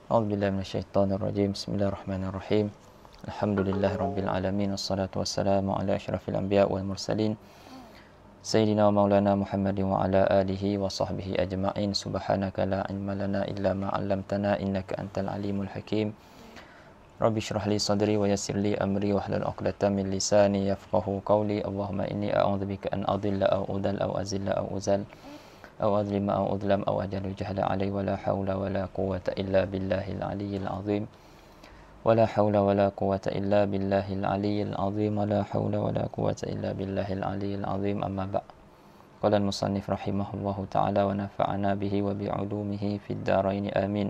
A'udzubillahi minasyaitonirrajim. Bismillahirrahmanirrahim. Alhamdulillahirabbil alamin wassalatu wassalamu ala asyrafil anbiya wal mursalin sayyidina wa maulana Muhammadin wa ala alihi wa sahbihi ajma'in. Subhanaka la ilma lana illa ma 'allamtana innaka antal alimul hakim. Rabbi shrah li sadri wa yassir li amri wahlul 'uqdatam min lisani yafqahu qawli. Allahumma inni a'udzubika an adilla aw udal aw azilla aw uzal أو أظلم أو أظلم أو أجل الجهل علي ولا حول ولا قوة إلا بالله العلي العظيم ولا حول ولا قوة إلا بالله العلي العظيم ولا حول ولا قوة إلا بالله العلي العظيم أما بعد. قال المصنف رحمه الله تعالى ونفعنا به وبعلومه في الدارين آمين.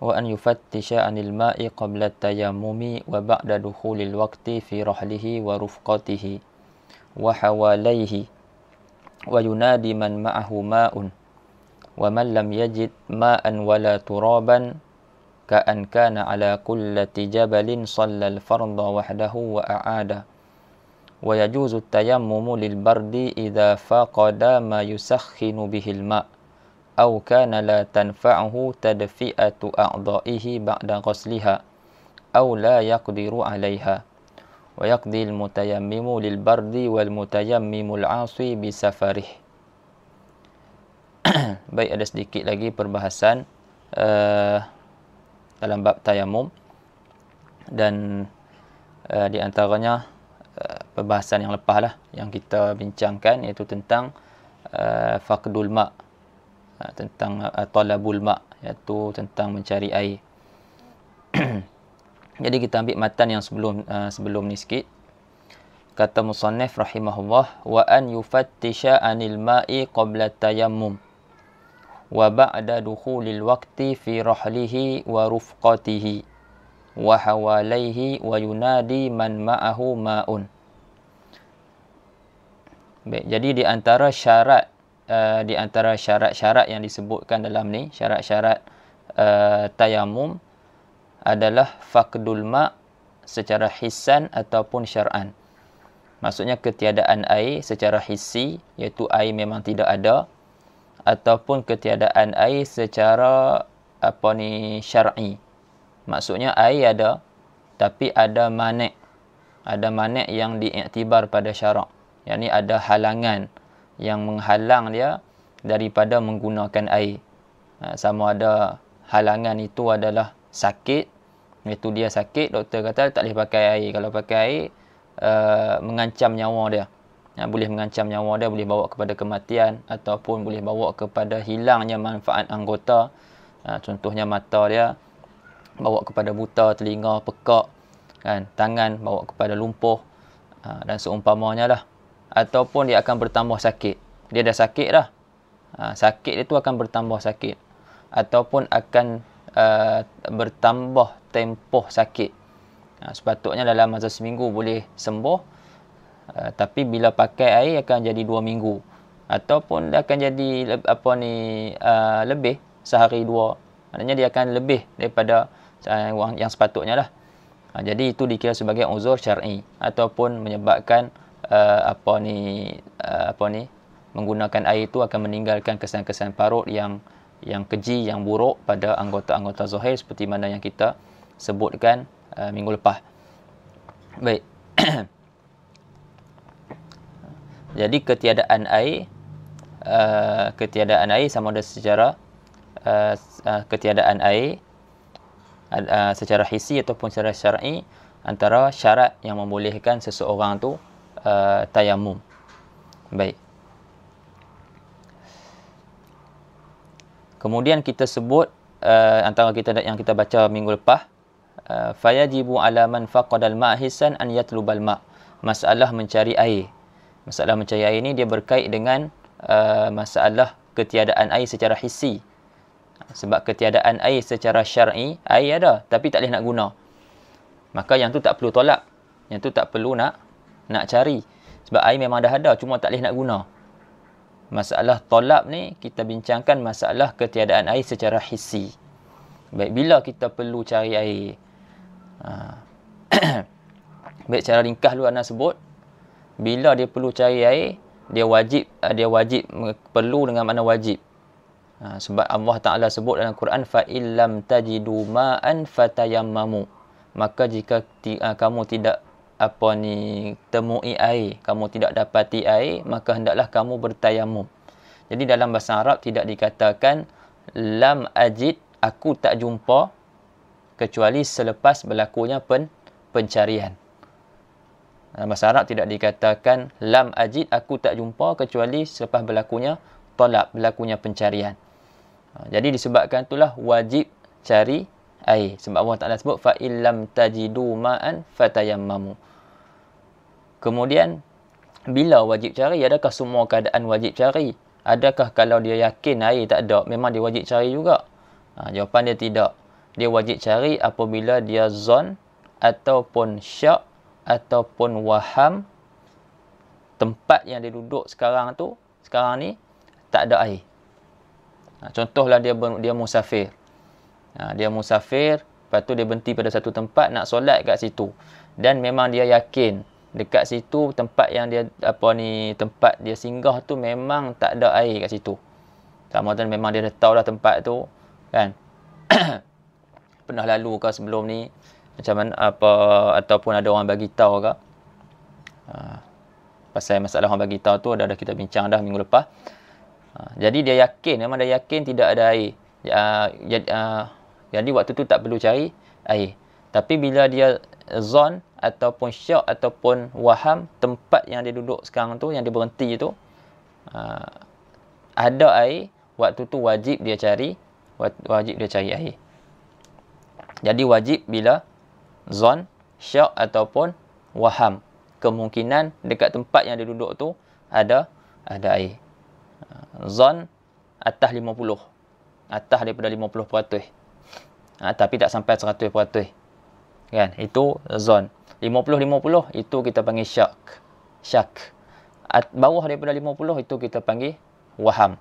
وأن يفتش عن الماء قبل التيمم وبعد دخول الوقت في رحله ورفقته وحواليه وينادي من معه ماء ومن لم يجد ماء ولا ترابا كأن كان على كلة جبل صلى الفرض وحده وأعاد. ويجوز التيمم للبرد إذا فقد ما يسخن به الماء أو كان لا تنفعه تدفئة أعضائه بعد غسلها أو لا يقدر عليها. ويقضي المتيمم للبرد والمتيمم العاصي بسفره. Baik, ada sedikit lagi perbahasan dalam bab tayamum, dan di antaranya perbahasan yang lepas lah yang kita bincangkan, iaitu tentang faqdul ma', tentang talabul ma', iaitu tentang mencari air. Jadi kita ambil matan yang sebelum ni sikit. Kata musannif rahimahullah, wa an yufattisha 'anil ma'i qabla tayammum wa ba'da dukhulil waqti fi rahlihi wa rufqatihi wa hawalaihi wa yunadi man ma'ahu ma'un. Baik, jadi di antara syarat-syarat yang disebutkan dalam ni, syarat-syarat tayamum, adalah faqdul ma' secara hissan ataupun syar'an. Maksudnya ketiadaan air secara hissi, iaitu air memang tidak ada, ataupun ketiadaan air secara syar'i. Maksudnya air ada, tapi ada mani'. Ada mani' yang diiktibar pada syarak. Yang ni ada halangan yang menghalang dia daripada menggunakan air. Sama ada halangan itu adalah sakit, iaitu dia sakit, doktor kata tak boleh pakai air. Kalau pakai air, mengancam nyawa dia. Boleh mengancam nyawa dia, boleh bawa kepada kematian, ataupun boleh bawa kepada hilangnya manfaat anggota. Contohnya mata dia bawa kepada buta, telinga pekak, kan, tangan bawa kepada lumpuh, dan seumpamanya lah. Ataupun dia akan bertambah sakit. Dia dah sakit dah. Sakit itu akan bertambah sakit. Ataupun akan bertambah tempoh sakit. Sepatutnya dalam masa seminggu boleh sembuh, tapi bila pakai air akan jadi 2 minggu, ataupun dia akan jadi lebih sehari 2. Maknanya dia akan lebih daripada yang sepatutnya lah. Jadi itu dikira sebagai uzur syar'i, ataupun menyebabkan menggunakan air itu akan meninggalkan kesan-kesan parut yang keji, yang buruk pada anggota-anggota zahir, seperti mana yang kita sebutkan minggu lepas. Baik. Jadi ketiadaan air sama ada secara ketiadaan air secara hissi ataupun secara syar'i, antara syarat yang membolehkan seseorang tu tayamum. Baik. Kemudian kita sebut antara yang kita baca minggu lepas, fayajibu 'ala man faqadal ma' hissan an yatlubal ma'. Masalah mencari air. Masalah mencari air ni dia berkait dengan masalah ketiadaan air secara hissi. Sebab ketiadaan air secara syar'i, air ada tapi tak boleh nak guna. Maka yang tu tak perlu tolak. Yang tu tak perlu nak cari. Sebab air memang dah ada, cuma tak boleh nak guna. Masalah tolab ni kita bincangkan masalah ketiadaan air secara hissi. Baik, bila kita perlu cari air? Baik, cara ringkas dulu anda sebut. Bila dia perlu cari air, dia wajib perlu dengan makna wajib. Sebab Allah Ta'ala sebut dalam Quran, fa illam tajidu ma'an fatayammamu. Maka jika kamu tidak temui air, kamu tidak dapati air, maka hendaklah kamu bertayamum. Jadi dalam bahasa Arab tidak dikatakan lam ajid, aku tak jumpa, kecuali selepas berlakunya pencarian. Dalam bahasa Arab tidak dikatakan lam ajid, aku tak jumpa, kecuali selepas berlakunya talab, berlakunya pencarian. Jadi disebabkan itulah wajib cari air. Sebab Allah Ta'ala sebut fa illam tajidu ma'an fatayammamu. Kemudian bila wajib cari, adakah semua keadaan wajib cari? Adakah kalau dia yakin air tak ada, memang dia wajib cari juga? Jawapan dia tidak. Dia wajib cari apabila dia zon ataupun syak ataupun waham tempat yang dia duduk sekarang ni tak ada air. Contohlah dia musafir. Dia musafir, lepas tu dia berhenti pada satu tempat nak solat kat situ. Dan memang dia yakin dekat situ tempat yang dia tempat dia singgah tu memang tak ada air kat situ. Sama tu memang dia dah tahu dah tempat tu, kan. Pernah lalu ke sebelum ni macam mana ataupun ada orang bagi tahu ke pasal masalah orang bagi tahu tu dah kita bincang dah minggu lepas. Jadi dia yakin, memang dia yakin tidak ada air. Jadi waktu tu tak perlu cari air. Tapi bila dia zon ataupun syak ataupun waham tempat yang dia duduk sekarang tu, yang dia berhenti tu ada air, waktu tu wajib dia cari air. Jadi wajib bila zon, syak ataupun waham, kemungkinan dekat tempat yang dia duduk tu ada air. Zon atas 50, atas daripada 50%, tapi tak sampai 100%, kan. Itu zon. 50-50 itu kita panggil syak. Bawah daripada 50 itu kita panggil waham.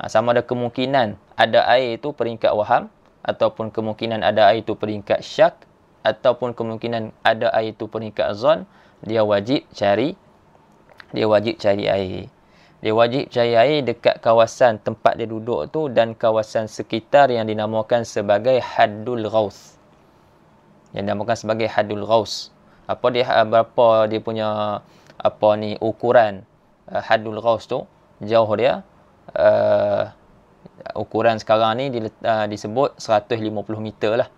Sama ada kemungkinan ada air itu peringkat waham, ataupun kemungkinan ada air itu peringkat syak, ataupun kemungkinan ada air itu peringkat zon, dia wajib cari air. Dia wajib cari air dekat kawasan tempat dia duduk tu dan kawasan sekitar yang dinamakan sebagai haddul ghaus. Berapa dia punya ukuran haddul ghaus tu, jauh dia ukuran sekarang ni disebut 150 meter lah.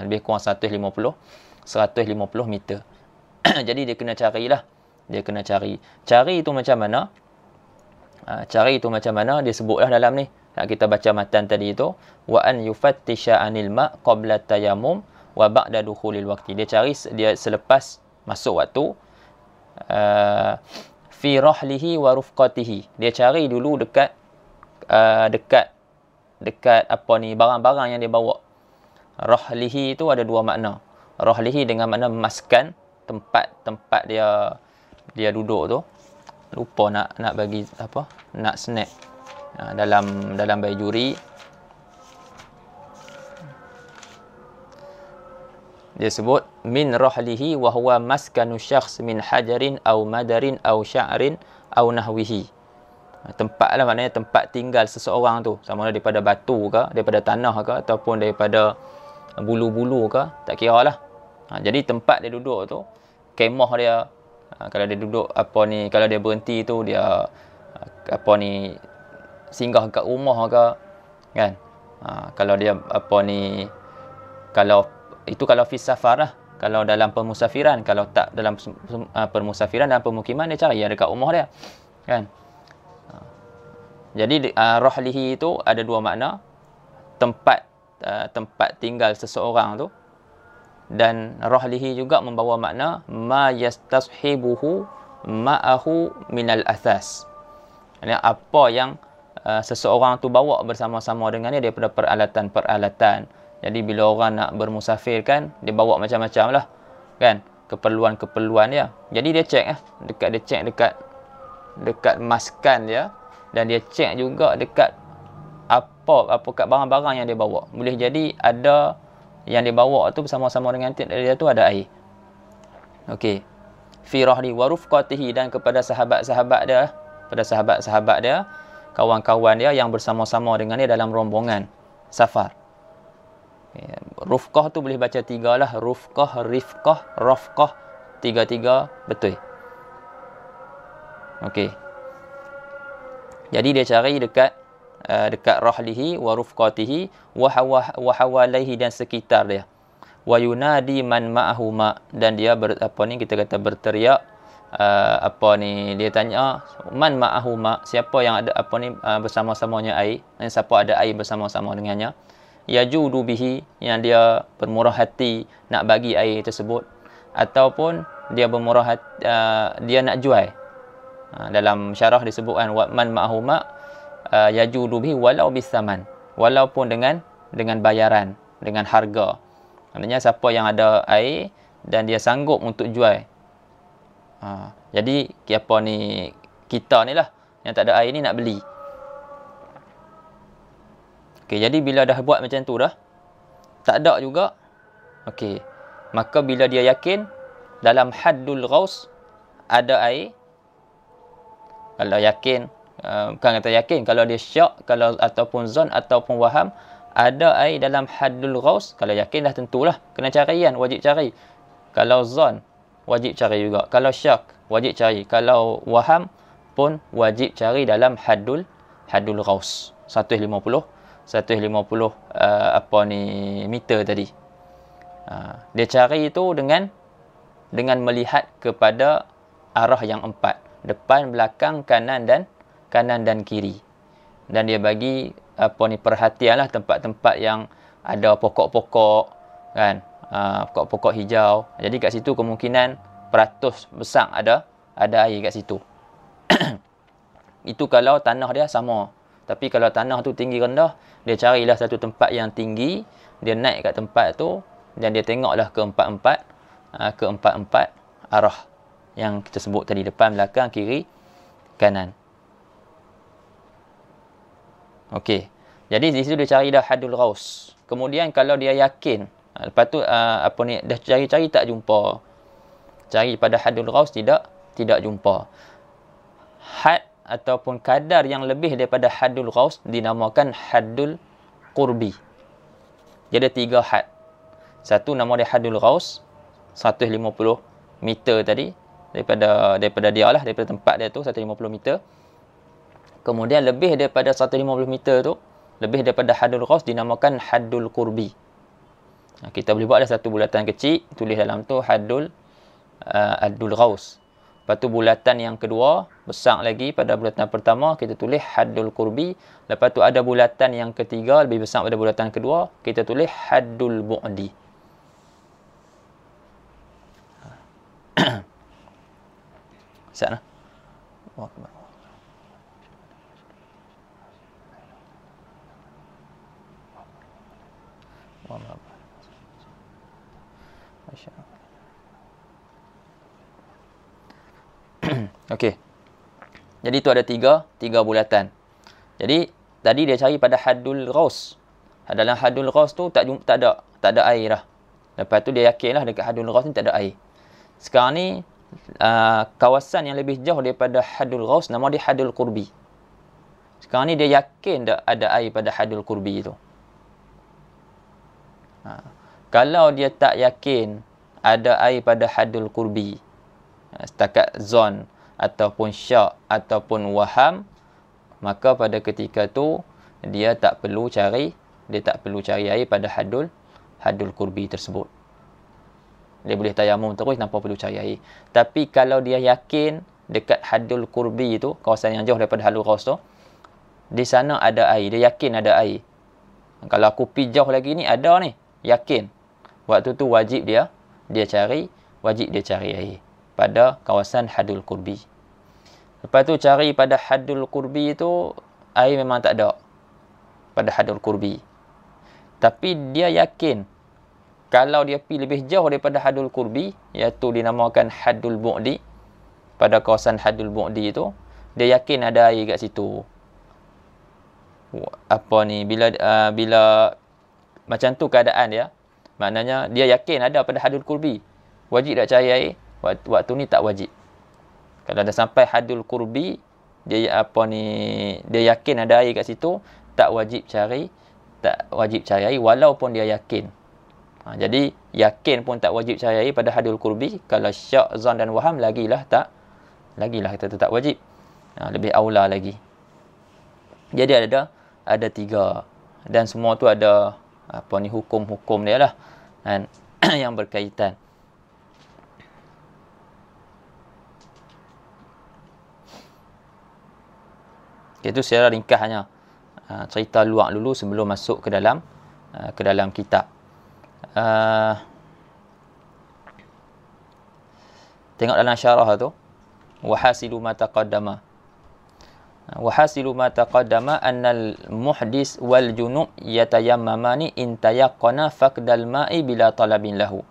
Lebih kurang 150 meter. Jadi dia kena carilah. Cari itu macam mana? Dia sebutlah dalam ni. Kita baca matan tadi itu, wa an yufattisha 'anil ma' qabla tayammum wa ba'da dukhulil waqti. Dia selepas masuk waktu, fi rahlihi wa rufqatihi. Dia cari dulu dekat barang-barang yang dia bawa. Rahlihi itu ada dua makna. Rahlihi dengan makna maskan, tempat dia duduk tu. Lupa nak bagi nak snap dalam Baijuri dia sebut min rahlihi wa huwa maskanu syakhs min hajarin aw madarin aw sya'rin aw nahwihi. Tempat lah, maknanya tempat tinggal seseorang tu, sama ada daripada batu ke, daripada tanah ke, ataupun daripada bulu-bulu ke, tak kira lah. Jadi tempat dia duduk tu, kemah dia, kalau dia duduk kalau dia berhenti tu, dia singgah kat rumah ke, kan. Kalau dia kalau fi safar lah, kalau dalam permusafiran. Kalau tak dalam permusafiran, dalam pemukiman, dia cari dekat rumah dia, kan. Jadi rahlihi itu ada dua makna, tempat tinggal seseorang tu, dan rahlihi juga membawa makna ma yastashibuhu ma'ahu minal athas. Ini apa yang seseorang tu bawa bersama-sama dengannya daripada peralatan-peralatan. Jadi bila orang nak bermusafir kan, dia bawa macam-macam lah, kan, keperluan-keperluan dia. Jadi dia cek dekat maskan dia, dan dia cek juga dekat kat barang-barang yang dia bawa. Boleh jadi ada yang dia bawa tu bersama-sama dengan dia tu ada air. Okey. Fi rahli wa rufqatihi, dan kepada sahabat-sahabat dia, kawan-kawan dia yang bersama-sama dengan dia dalam rombongan safar. Rufqah tu boleh baca 3 lah. Rufqah, rifqah, rafqah. 3 betul. Okey. Jadi dia cari dekat rahlihi wa rufqatihi wa hawalaihi dan sekitar dia. Wa yunadi man ma'ahu ma, dan dia kita kata berteriak, dia tanya man ma'ahu ma, siapa yang ada bersama-samanya air, dan siapa ada air bersama-sama dengannya. Yajudu bihi, yang dia bermurah hati nak bagi air tersebut, ataupun dia bermurah hati, dia nak jual. Dalam syarah disebutkan man ma'ahu ma yajudu bihi walau bisaman, walaupun dengan bayaran, dengan harga. Maknanya siapa yang ada air dan dia sanggup untuk jual. Jadi kita ni lah yang tak ada air ni nak beli. Okey, jadi bila dah buat macam tu dah, tak ada juga. Okey, maka bila dia yakin dalam haddul ghaus ada air, kalau yakin, bukan kata yakin, kalau dia syak, kalau ataupun zon ataupun waham, ada air dalam haddul ghaus, kalau yakin dah tentulah kena cari kan, wajib cari. Kalau zon wajib cari juga, kalau syak wajib cari, kalau waham pun wajib cari dalam haddul ghaus 150 meter tadi. Dia cari itu dengan melihat kepada arah yang 4, depan, belakang, kanan dan kiri. Dan dia bagi perhatianlah tempat-tempat yang ada pokok-pokok kan, pokok-pokok hijau. Jadi kat situ kemungkinan peratus besar ada air kat situ. Itu kalau tanah dia sama. Tapi kalau tanah tu tinggi rendah, dia carilah satu tempat yang tinggi, dia naik kat tempat tu dan dia tengoklah ke empat-empat arah yang kita sebut tadi, depan, belakang, kiri, kanan. Okey. Jadi di situ dia cari dah haddul ghaus. Kemudian kalau dia yakin, lepas tu dah cari-cari tak jumpa. Cari pada haddul ghaus tidak jumpa. Had ataupun kadar yang lebih daripada haddul ghaus dinamakan haddul qurbi. Dia ada 3 had. Satu nama dia haddul ghaus 150 meter tadi, daripada dia lah, daripada tempat dia tu 150 meter. Kemudian lebih daripada 150 meter tu, lebih daripada haddul ghaus dinamakan haddul qurbi. Kita boleh buat ada satu bulatan kecil, tulis dalam tu haddul ghaus. Lepas tu bulatan yang kedua, besar lagi pada bulatan pertama, kita tulis haddul qurbi. Lepas tu ada bulatan yang ketiga, lebih besar pada bulatan kedua, kita tulis haddul bu'di. Sana. Okey. Jadi itu ada tiga bulatan. Jadi tadi dia cari pada haddul ghaus. Dalam haddul ghaus tu tak ada air dah. Lepas tu dia yakinlah dekat haddul ghaus ni tak ada air. Sekarang ni kawasan yang lebih jauh daripada haddul ghaus nama dia haddul qurbi. Sekarang ni dia yakin tak ada air pada haddul qurbi tu. Kalau dia tak yakin ada air pada haddul qurbi, setakat zon ataupun syak ataupun waham, maka pada ketika tu dia tak perlu cari air pada haddul qurbi tersebut. Dia boleh tayamum terus tanpa perlu cari air. Tapi kalau dia yakin dekat haddul qurbi itu, kawasan yang jauh daripada haddul ghaus tu, di sana ada air, dia yakin ada air. Kalau aku pergi jauh lagi ni ada ni, yakin. Waktu tu wajib dia cari air pada kawasan haddul qurbi. Lepas tu cari pada haddul qurbi itu, air memang tak ada pada haddul qurbi. Tapi dia yakin kalau dia pergi lebih jauh daripada haddul qurbi, iaitu dinamakan haddul bu'di, pada kawasan haddul bu'di itu, dia yakin ada air kat situ. Bila macam tu keadaan dia, maknanya dia yakin ada pada haddul qurbi, wajib tak cari air? Waktu ni tak wajib. Kalau dah sampai haddul qurbi, dia dia yakin ada air kat situ, tak wajib cari air walaupun dia yakin. Jadi yakin pun tak wajib cari air pada hadul qurbi. Kalau syak, zon dan waham lagilah kita tak wajib. Lebih aula lagi. Jadi ada 3, dan semua tu ada hukum-hukum dia lah, kan, yang berkaitan. Itu secara ringkasnya cerita luar dulu sebelum masuk ke dalam kitab. Tengok dalam syarah tu, wahasilu ma taqaddama annal muhdis wal junub yatayammamani in tayaqqana faqdal ma'i bila talabin lahu.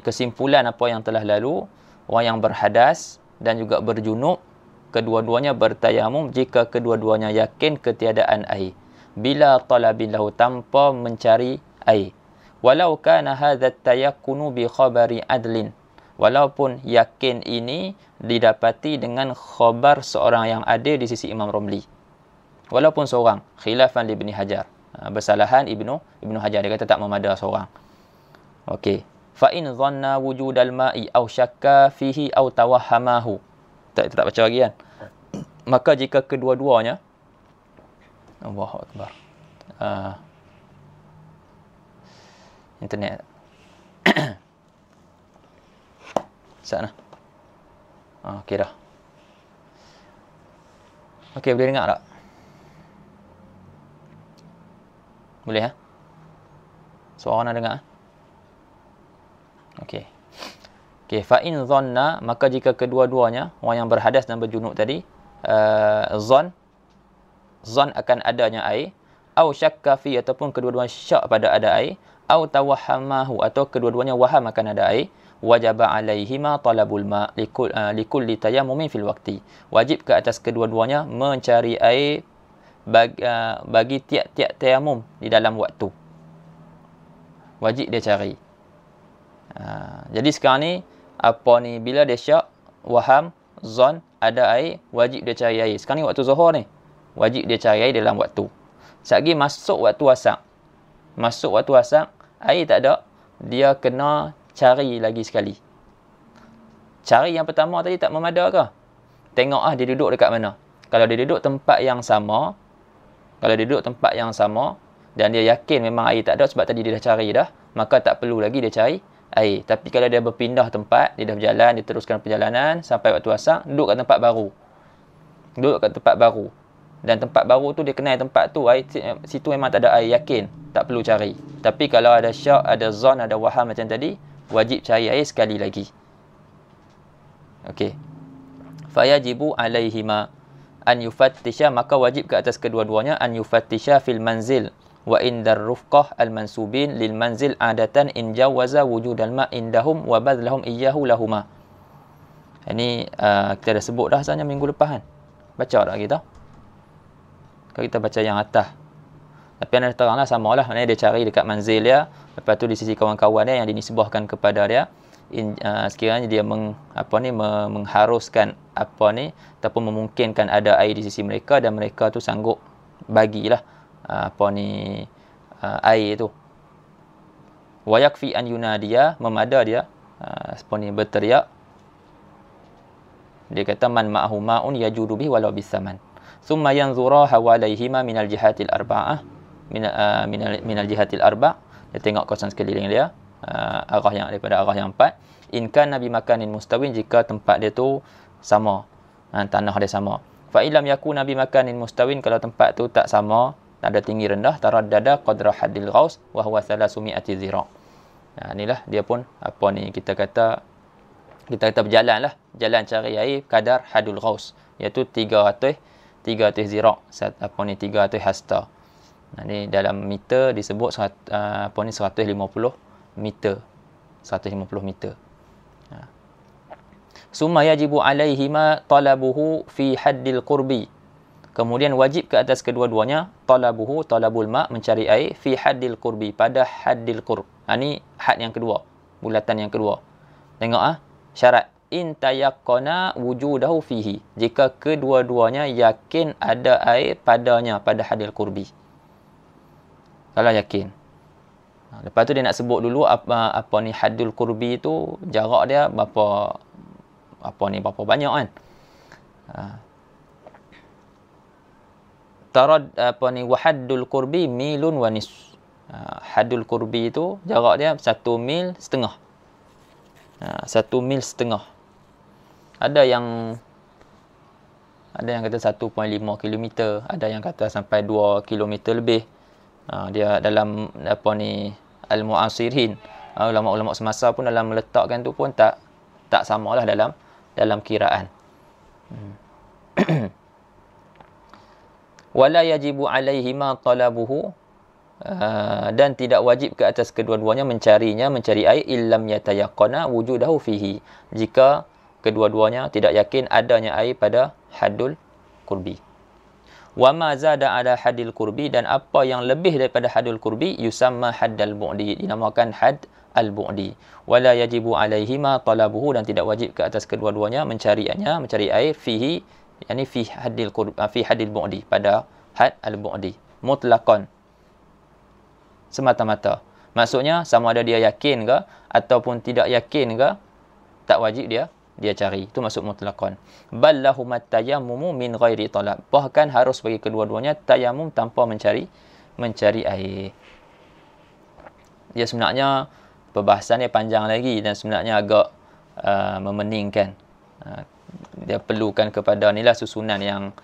Kesimpulan apa yang telah lalu, orang yang berhadas dan juga berjunub, kedua-duanya bertayamum jika kedua-duanya yakin ketiadaan air, bila talabin lahu, tanpa mencari air. Walau kana hadha tayakkunu bi khabari adlin, walaupun yakin ini didapati dengan khabar seorang yang adil di sisi Imam Romli, walaupun seorang, khilafan li Ibn Hajar, bersalahan Ibnu Hajar, dia kata tak memada seorang. Okey, fa in dhanna wujudal ma'i aw syakka fihi aw tawahhamahu, tak baca lagi kan. Maka jika kedua-duanya, Allahu akbar, internet sana. Okey dah. Okey, boleh dengar tak? Boleh ha? Suara nak dengar? Okey. Okey, fa in dhanna, maka jika kedua-duanya, orang yang berhadas dan berjunub tadi, zon akan adanya air, au syakka fi, ataupun kedua-duanya syak pada ada air, au tawahhamahu, atau kedua-duanya waham akan ada air, wajaba alaihima talabul ma likulli tayammumin fil waqti, wajib ke atas kedua-duanya mencari air bagi tiap-tiap tayamum di dalam waktu. Wajib dia cari. Jadi sekarang ni bila dia syak, waham, zon, ada air, wajib dia cari air. Sekarang ni waktu zuhur ni, wajib dia cari air dalam waktu. Sekali masuk waktu asar, air tak ada, dia kena cari lagi sekali. Cari yang pertama tadi tak memada ke? Tengok dia duduk dekat mana. Kalau dia duduk tempat yang sama, dan dia yakin memang air tak ada sebab tadi dia dah cari dah, maka tak perlu lagi dia cari air. Tapi kalau dia berpindah tempat, dia dah berjalan, dia teruskan perjalanan sampai waktu asar, duduk kat tempat baru. Dan tempat baru tu dia kenal tempat tu, air situ memang tak ada air, yakin, tak perlu cari. Tapi kalau ada syak, ada zon, ada waham macam tadi, wajib cari air sekali lagi. Okey. Fayajibu alaihima an yufattisha, maka wajib ke atas kedua-duanya an yufattisha fil manzil wa indar rufqah al mansubin lil manzil adatan in jawaza wujudal ma indahum wa badlahum iyyahu lahuma. Ini kita dah sebut dah sebenarnya minggu lepas kan. Baca tak kita? Kalau kita baca yang atas. Tapi anda teranglah samalah, maknanya dia cari dekat manzil dia, lepas tu di sisi kawan-kawan dia yang dinisbahkan kepada dia, sekiranya dia mengharuskan ataupun memungkinkan ada air di sisi mereka, dan mereka tu sanggup bagilah air tu. Wa yakfi an yunadiya, memada dia berteriak, dia kata man ma'ahu ma'un yajudu bihi walau bisaman, thumma yanzura hawalaihima minal jihatil arba'ah, minal jihatil arba', dia tengok kawasan sekeliling dia, arah yang daripada arah yang 4. In kana bi makanin mustawin, jika tempat dia tu sama, tanah dia sama. Fa illam yakuna bi makanin mustawin, kalau tempat tu tak sama, tak ada tinggi rendah, taraddada qadra haddil ghaus wa huwa 300 zira'. Inilah dia pun kita kata berjalanlah, jalan cari air kadar hadul ghaus, iaitu 300 zira', 300 hasta. Ini dalam meter disebut 150 meter. 150 meter. Summa yajibu alaihima talabuhu fi haddil qurbi. Kemudian wajib ke atas kedua-duanya talabul ma, mencari air, fi haddil qurbi, pada haddil qurb. Ini had yang kedua, bulatan yang kedua. Tengok syarat. in tayaqqana wujudahu fihi. Jika kedua-duanya yakin ada air padanya, pada hadil qurbi. Kalau yakin. Lepas tu dia nak sebut dulu apa ni hadul qurbi tu, jarak dia berapa banyak kan. Tarad wahaddul qurbi milun wa nis. Hadul qurbi itu jarak dia 1,5 mil. 1,5 mil. Ada yang kata 1.5 kilometer, ada yang kata sampai 2 kilometer lebih. Dia dalam al-mu'asirin, ulama-ulama semasa pun dalam meletakkan tu pun tak samalah dalam kiraan. Wala yajibu alaihima talabuhu, dan tidak wajib ke atas kedua-duanya mencari air illam yatayaqqana wujudahu fihi, jika kedua-duanya tidak yakin adanya air pada hadul qurbi. Wa ma zada ala hadil qurbi, dan apa yang lebih daripada hadul qurbi yusamma haddal bu'di, dinamakan had al-bu'di. Wala yajibu alaihima talabuhu, dan tidak wajib ke atas kedua-duanya mencari air fihi, yakni fi hadil bu'di, pada had al-bu'di mutlaqan, semata-mata. Maksudnya sama ada dia yakin ke ataupun tidak yakin ke, tak wajib dia cari. Itu maksud mutlaqan. Bal lahumat tayammumu min ghairi talab, bahkan harus bagi kedua-duanya tayamum tanpa mencari air. Dia sebenarnya perbahasannya panjang lagi dan sebenarnya agak memeningkan. Dia perlukan kepada inilah susunan yang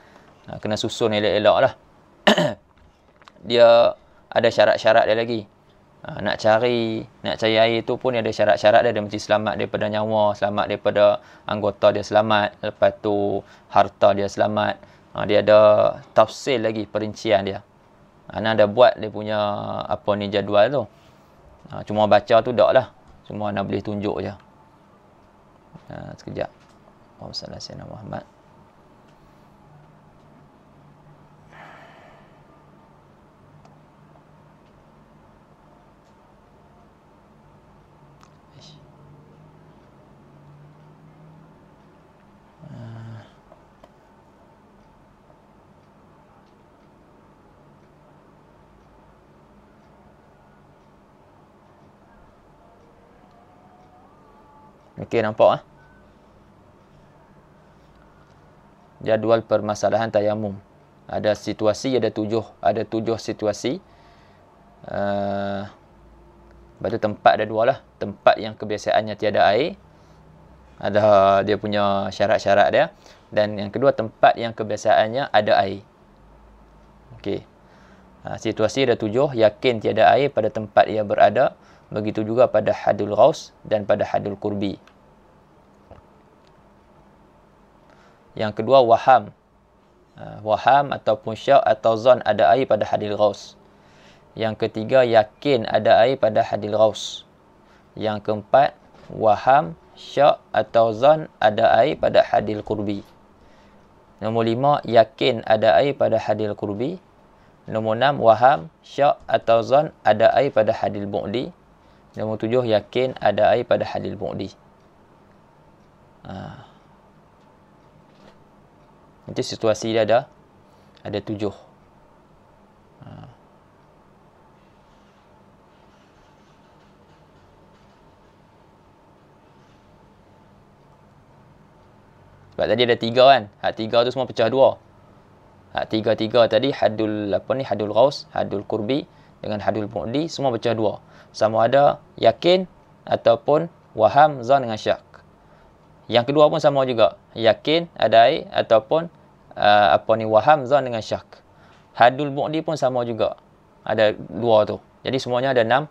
kena susun elok-elok lah. Dia ada syarat-syarat dia lagi. Nak cari air tu pun ada syarat-syarat dia. Dia mesti selamat daripada nyawa, selamat daripada anggota dia selamat, lepas tu harta dia selamat. Dia ada tafsir lagi, perincian dia. Ana ada buat dia punya jadual tu. Cuma baca tu dak lah. Cuma ana boleh tunjuk je. Sekejap. Wassalamualaikum Muhammad. Okey, nampak jadual permasalahan tayamum. Ada situasi, ada tujuh situasi. Lepas tu tempat ada 2 lah. Tempat yang kebiasaannya tiada air, ada dia punya syarat-syarat dia. Dan yang kedua, tempat yang kebiasaannya ada air. Okey. Situasi ada 7, yakin tiada air pada tempat ia berada. Begitu juga pada hadul ghaus dan pada hadul qurbi. Yang kedua, waham. Waham ataupun syak atau zon ada air pada hadil ghaus. Yang ketiga, yakin ada air pada hadil ghaus. Yang keempat, waham, syak atau zon ada air pada hadil qurbi. Nombor 5, yakin ada air pada hadil qurbi. Nombor 6, waham, syak atau zon ada air pada hadil bu'di. Nombor 7, yakin ada air pada hadil bu'di. Nanti situasi dia ada 7. Sebab tadi ada 3 kan. Hak 3 tu semua pecah 2. Hak 3 tadi hadul ghaus, hadul qurbi dengan hadul bu'di semua pecah 2. Sama ada yakin ataupun waham, zan dengan syak. Yang kedua pun sama juga. Yakin ada air ataupun waham, zan dengan syak. Hadul bu'di pun sama juga. Ada 2 tu. Jadi semuanya ada 6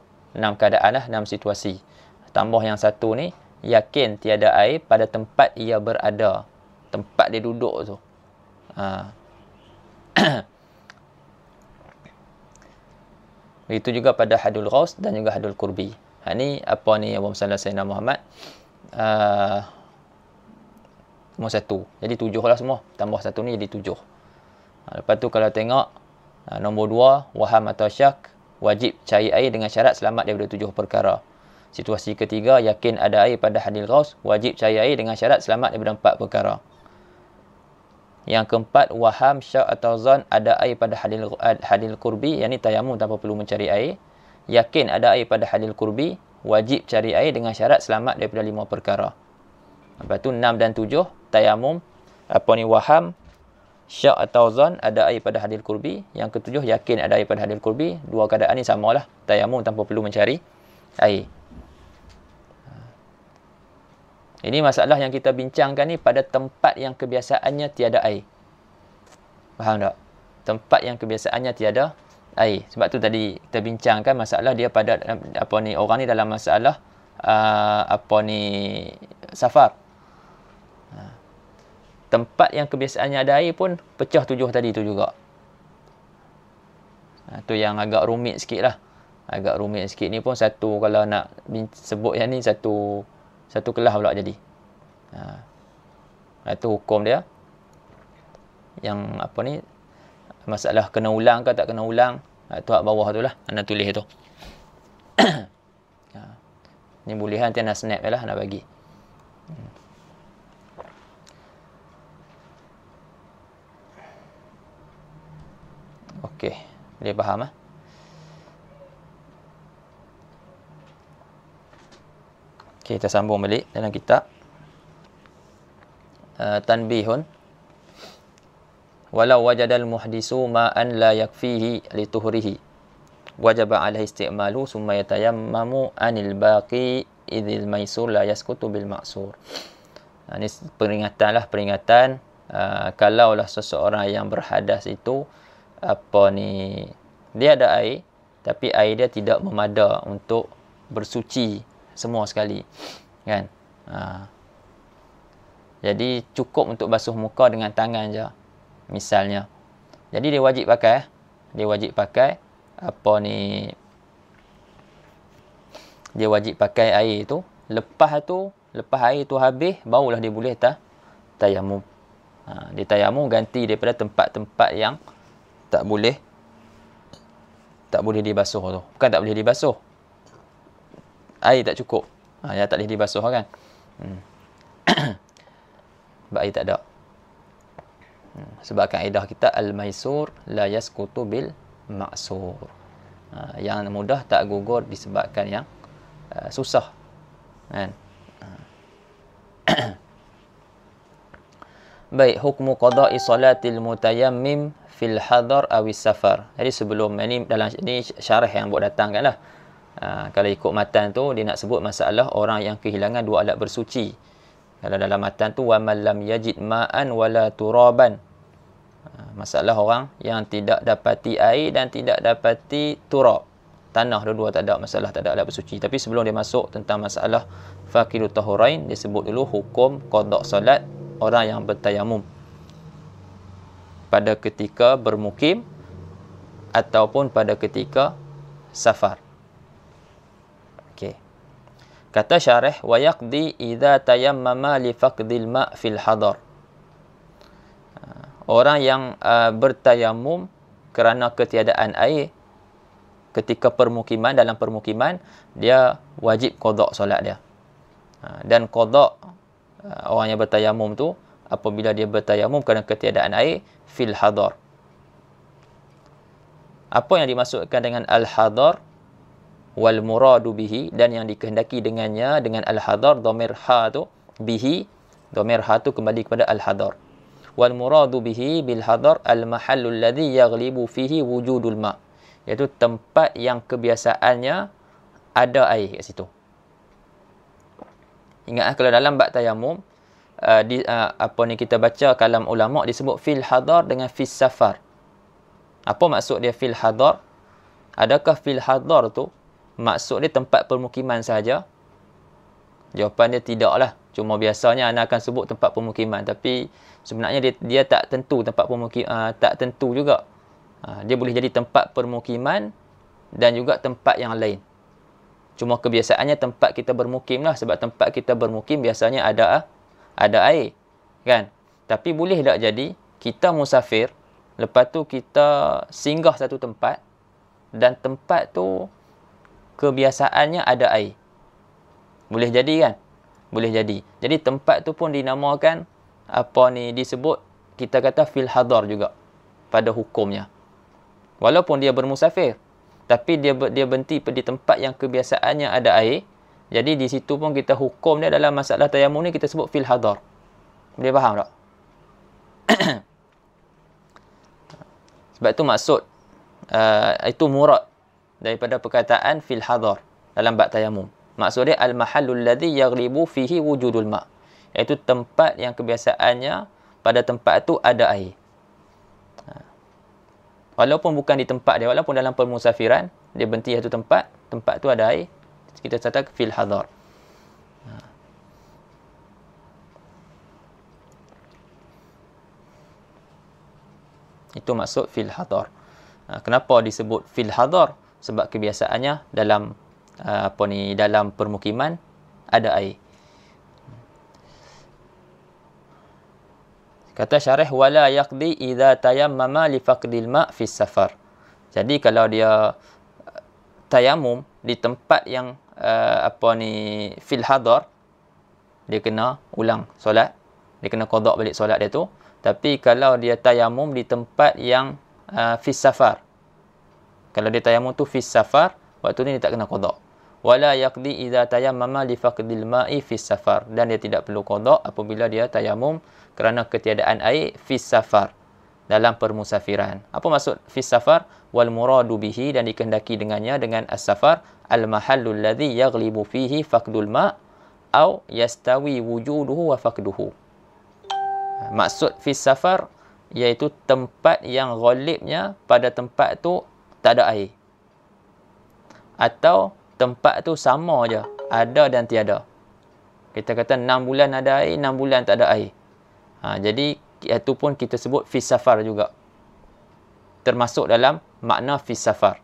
keadaan lah, 6 situasi. Tambah yang satu ni, yakin tiada air pada tempat ia berada. Tempat dia duduk tu. Begitu juga pada hadul ghaus dan juga hadul qurbi. Ni Allahumma salli ala sayyidina Muhammad. Semua 1. Jadi 7 lah semua. Tambah 1 ni jadi 7. Lepas tu kalau tengok nombor 2, waham atau syak, wajib cari air dengan syarat selamat daripada 7 perkara. Situasi ketiga, yakin ada air pada hadil ghaus, wajib cari air dengan syarat selamat daripada 4 perkara. Yang keempat, waham, syak atau zon ada air pada hadil kurbi, yakni tayamum tanpa perlu mencari air. Yakin ada air pada hadil kurbi, wajib cari air dengan syarat selamat daripada 5 perkara. Lepas tu 6 dan 7, tayamum, waham, syak atau zon ada air pada hadil kurbi. Yang ketujuh, yakin ada air pada hadil kurbi. Dua keadaan ni samalah, tayamum tanpa perlu mencari air. Ini masalah yang kita bincangkan ni pada tempat yang kebiasaannya tiada air. Faham tak? Tempat yang kebiasaannya tiada air. Sebab tu tadi kita bincangkan masalah dia pada orang ni dalam masalah safar. Tempat yang kebiasaannya ada air pun pecah 7 tadi tu juga. Tu yang agak rumit sikit lah. Agak rumit sikit ni pun satu, kalau nak sebut yang ni satu kelas pula jadi. Itu hukum dia. Yang masalah kena ulang ke tak kena ulang, tu hak bawah tu lah. Anda tulis tu. Ni boleh nanti anda snap lah, nak bagi. Okey, boleh faham ah? Okey, kita sambung balik dalam kitab. Tanbihun. Walau wajadal muhdisu ma'an la yakfihi li tuhrihi, wajaba alaihi isti'malu summa yatayammamu anil baqi idhil maisur la yaskutu bil ma'sur. Ini peringatan. Kalaulah seseorang yang berhadas itu dia ada air, tapi air dia tidak memada untuk bersuci semua sekali, kan? Jadi cukup untuk basuh muka dengan tangan je, misalnya. Jadi dia wajib pakai dia wajib pakai air tu. Lepas air tu habis, barulah dia boleh tayamum. Dia tayamum ganti daripada tempat-tempat yang tak boleh dibasuh tu. Bukan tak boleh dibasuh, air tak cukup. Yang tak boleh dibasuh kan. Sebab air tak ada. Sebab kaedah kita al-maisur la yaskutu bil ma'sur. Yang mudah tak gugur disebabkan yang susah. Kan? Baik, hukmu qada'i salatil mutayammim fil hadar awis safar. Jadi sebelum ini, dalam ini syarah yang buat datang kan lah. Kalau ikut matan tu, dia nak sebut masalah orang yang kehilangan 2 alat bersuci. Kalau dalam matan tu, wa man lam yajid ma'an wala turaban. Masalah orang yang tidak dapati air dan tidak dapati turab. Tanah dua-dua tak ada, masalah tak ada alat bersuci. Tapi sebelum dia masuk tentang masalah faqidut tahurain, dia sebut dulu hukum qada' solat orang yang bertayamum pada ketika bermukim ataupun pada ketika safar. Okey. Kata syarih, wa yaqdi idza tayammama li faqdil ma' fil hadar. Orang yang bertayamum kerana ketiadaan air ketika dalam permukiman, dia wajib qada' solat dia. Dan qada' orang yang bertayamum tu apabila dia bertayamum kerana ketiadaan air fil hadar. Apa yang dimaksudkan dengan al-hadar? Wal muradu bihi, dan yang dikehendaki dengannya dengan al-hadar, dhamir ha tu bihi, dhamir ha tu kembali kepada al-hadar. Wal muradu bihi bil hadar al mahallul ladzi yaghlibu fihi wujudul ma, iaitu tempat yang kebiasaannya ada air kat situ. Ingat kalau dalam bab tayamum kita baca kalam ulama disebut fil hadar dengan fis safar. Apa maksud dia fil hadar? Adakah fil hadar tu maksud dia tempat permukiman saja? Jawapan dia tidaklah. Cuma biasanya anda akan sebut tempat permukiman, tapi sebenarnya dia tak tentu tempat permukiman, tak tentu juga. Dia boleh jadi tempat permukiman dan juga tempat yang lain. Cuma kebiasaannya tempat kita bermukim lah, sebab tempat kita bermukim biasanya ada air, kan? Tapi boleh tak jadi kita musafir, lepas tu kita singgah satu tempat dan tempat tu kebiasaannya ada air. Boleh jadi kan? Boleh jadi. Jadi tempat tu pun dinamakan disebut, kita kata fil hadar juga pada hukumnya. Walaupun dia bermusafir, tapi dia berhenti di tempat yang kebiasaannya ada air. Jadi di situ pun kita hukum dia dalam masalah tayamum ni kita sebut fil hadar. Boleh faham tak? Sebab tu maksud itu murad daripada perkataan fil hadar dalam bab tayamum. Maksud dia al-mahallul ladzi yaghlibu fihi wujudul ma'. Iaitu tempat yang kebiasaannya pada tempat tu ada air. Walaupun bukan di tempat dia, walaupun dalam permusafiran, dia berhenti satu tempat tu ada air, kita kata fil hadar. Itu maksud fil hadar. Kenapa disebut fil hadar? Sebab kebiasaannya dalam dalam permukiman ada air. Kata syarih, wala yaqdi idza tayammama li faqdil ma' fi safar. Jadi kalau dia tayamum di tempat yang fil hadar, dia kena ulang solat, dia kena qada balik solat dia tu. Tapi kalau dia tayamum di tempat yang fi safar, kalau dia tayamum tu fi safar, waktu ni dia tak kena qada. Wala yaqdi idza tayammama li faqdil ma'i fi safar, dan dia tidak perlu qada apabila dia tayamum kerana ketiadaan air fi safar, dalam permusafiran. Apa maksud fi safar? Wal muradu bihi, dan dikehendaki dengannya dengan as-safar al mahallul ladzi yaghlibu fihi faqdul ma' au yastawi wujuduhu wa faqduhu. Maksud fi safar iaitu tempat yang ghalibnya pada tempat tu tak ada air, atau tempat tu sama aja, ada dan tiada. Kita kata 6 bulan ada air, 6 bulan tak ada air. Jadi itu pun kita sebut fi safar juga, termasuk dalam makna fi safar.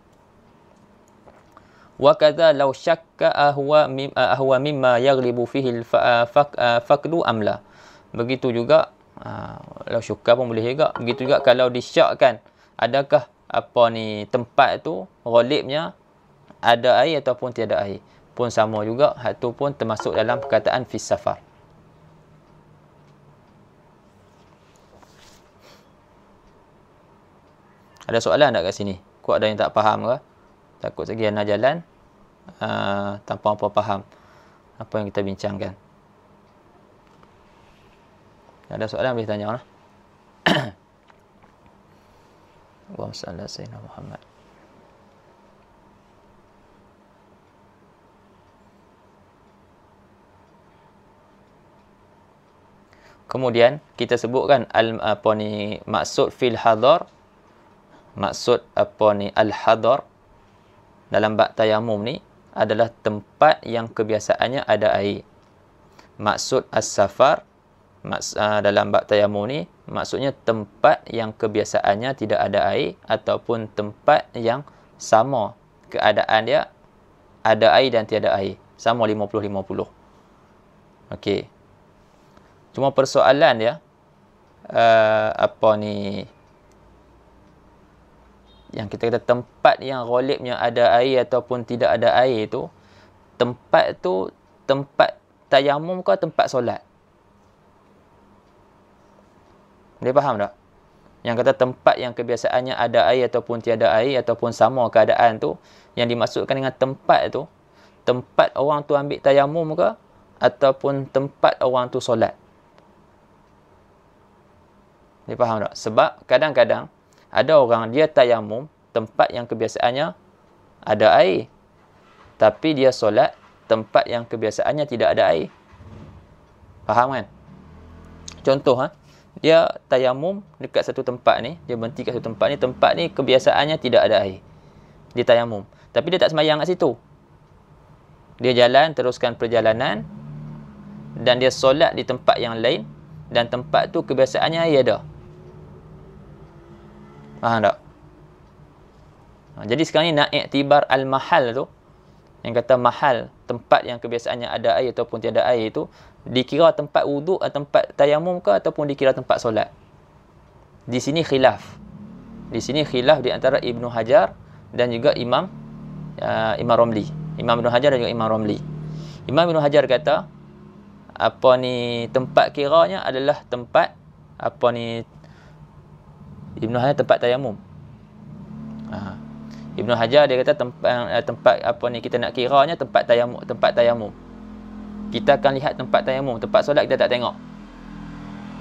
Wa kadza law syakka ahwa mimma yaghlibu fihi faqdu amla. Begitu juga law syukka pun boleh juga. Begitu juga kalau disyakkan adakah tempat tu ghalibnya ada air ataupun tiada air, pun sama juga. Hal tu pun termasuk dalam perkataan fi safar. Ada soalan tak kat sini? Kok ada yang tak faham ke? Takut lagi anak jalan tanpa apa faham apa yang kita bincangkan. Ada soalan boleh tanya lah. Allahumma salli ala sayyidina Muhammad. Kemudian kita sebutkan maksud fil hadar, maksud al-hadar dalam bab tayamum ni adalah tempat yang kebiasaannya ada air. Maksud as-safar dalam bab tayamum ni maksudnya tempat yang kebiasaannya tidak ada air, ataupun tempat yang sama keadaan dia ada air dan tiada air, sama 50-50. Okey. Cuma persoalan dia yang kita kata tempat yang ghalibnya ada air ataupun tidak ada air tu, tempat tu tempat tayamum ke tempat solat? Boleh faham tak? Yang kata tempat yang kebiasaannya ada air ataupun tiada air, ataupun sama keadaan tu, yang dimaksudkan dengan tempat tu, tempat orang tu ambil tayamum ke ataupun tempat orang tu solat? Boleh faham tak? Sebab kadang-kadang ada orang dia tayamum tempat yang kebiasaannya ada air, tapi dia solat tempat yang kebiasaannya tidak ada air. Faham kan? Contoh, dia tayamum dekat satu tempat ni, dia berhenti kat satu tempat ni kebiasaannya tidak ada air. Dia tayamum, tapi dia tak sembahyang kat situ. Dia jalan, teruskan perjalanan, dan dia solat di tempat yang lain, dan tempat tu kebiasaannya air ada. Faham tak? Jadi sekarang ni nak iktibar al-mahal tu, yang kata mahal, tempat yang kebiasaannya ada air ataupun tiada air tu, dikira tempat wuduk atau tempat tayamum ke, ataupun dikira tempat solat? Di sini khilaf. Di sini khilaf di antara Ibnu Hajar dan juga Imam Ramli. Imam Ibnu Hajar dan juga Imam Ramli. Imam Ibn Hajar kata apa ni tempat kiranya adalah tempat apa ni Ibn Hajar tempat tayamum. Ibn Hajar dia kata tempat apa ni kita nak kiranya tempat tayamum. Kita akan lihat tempat tayamum, tempat solat kita tak tengok.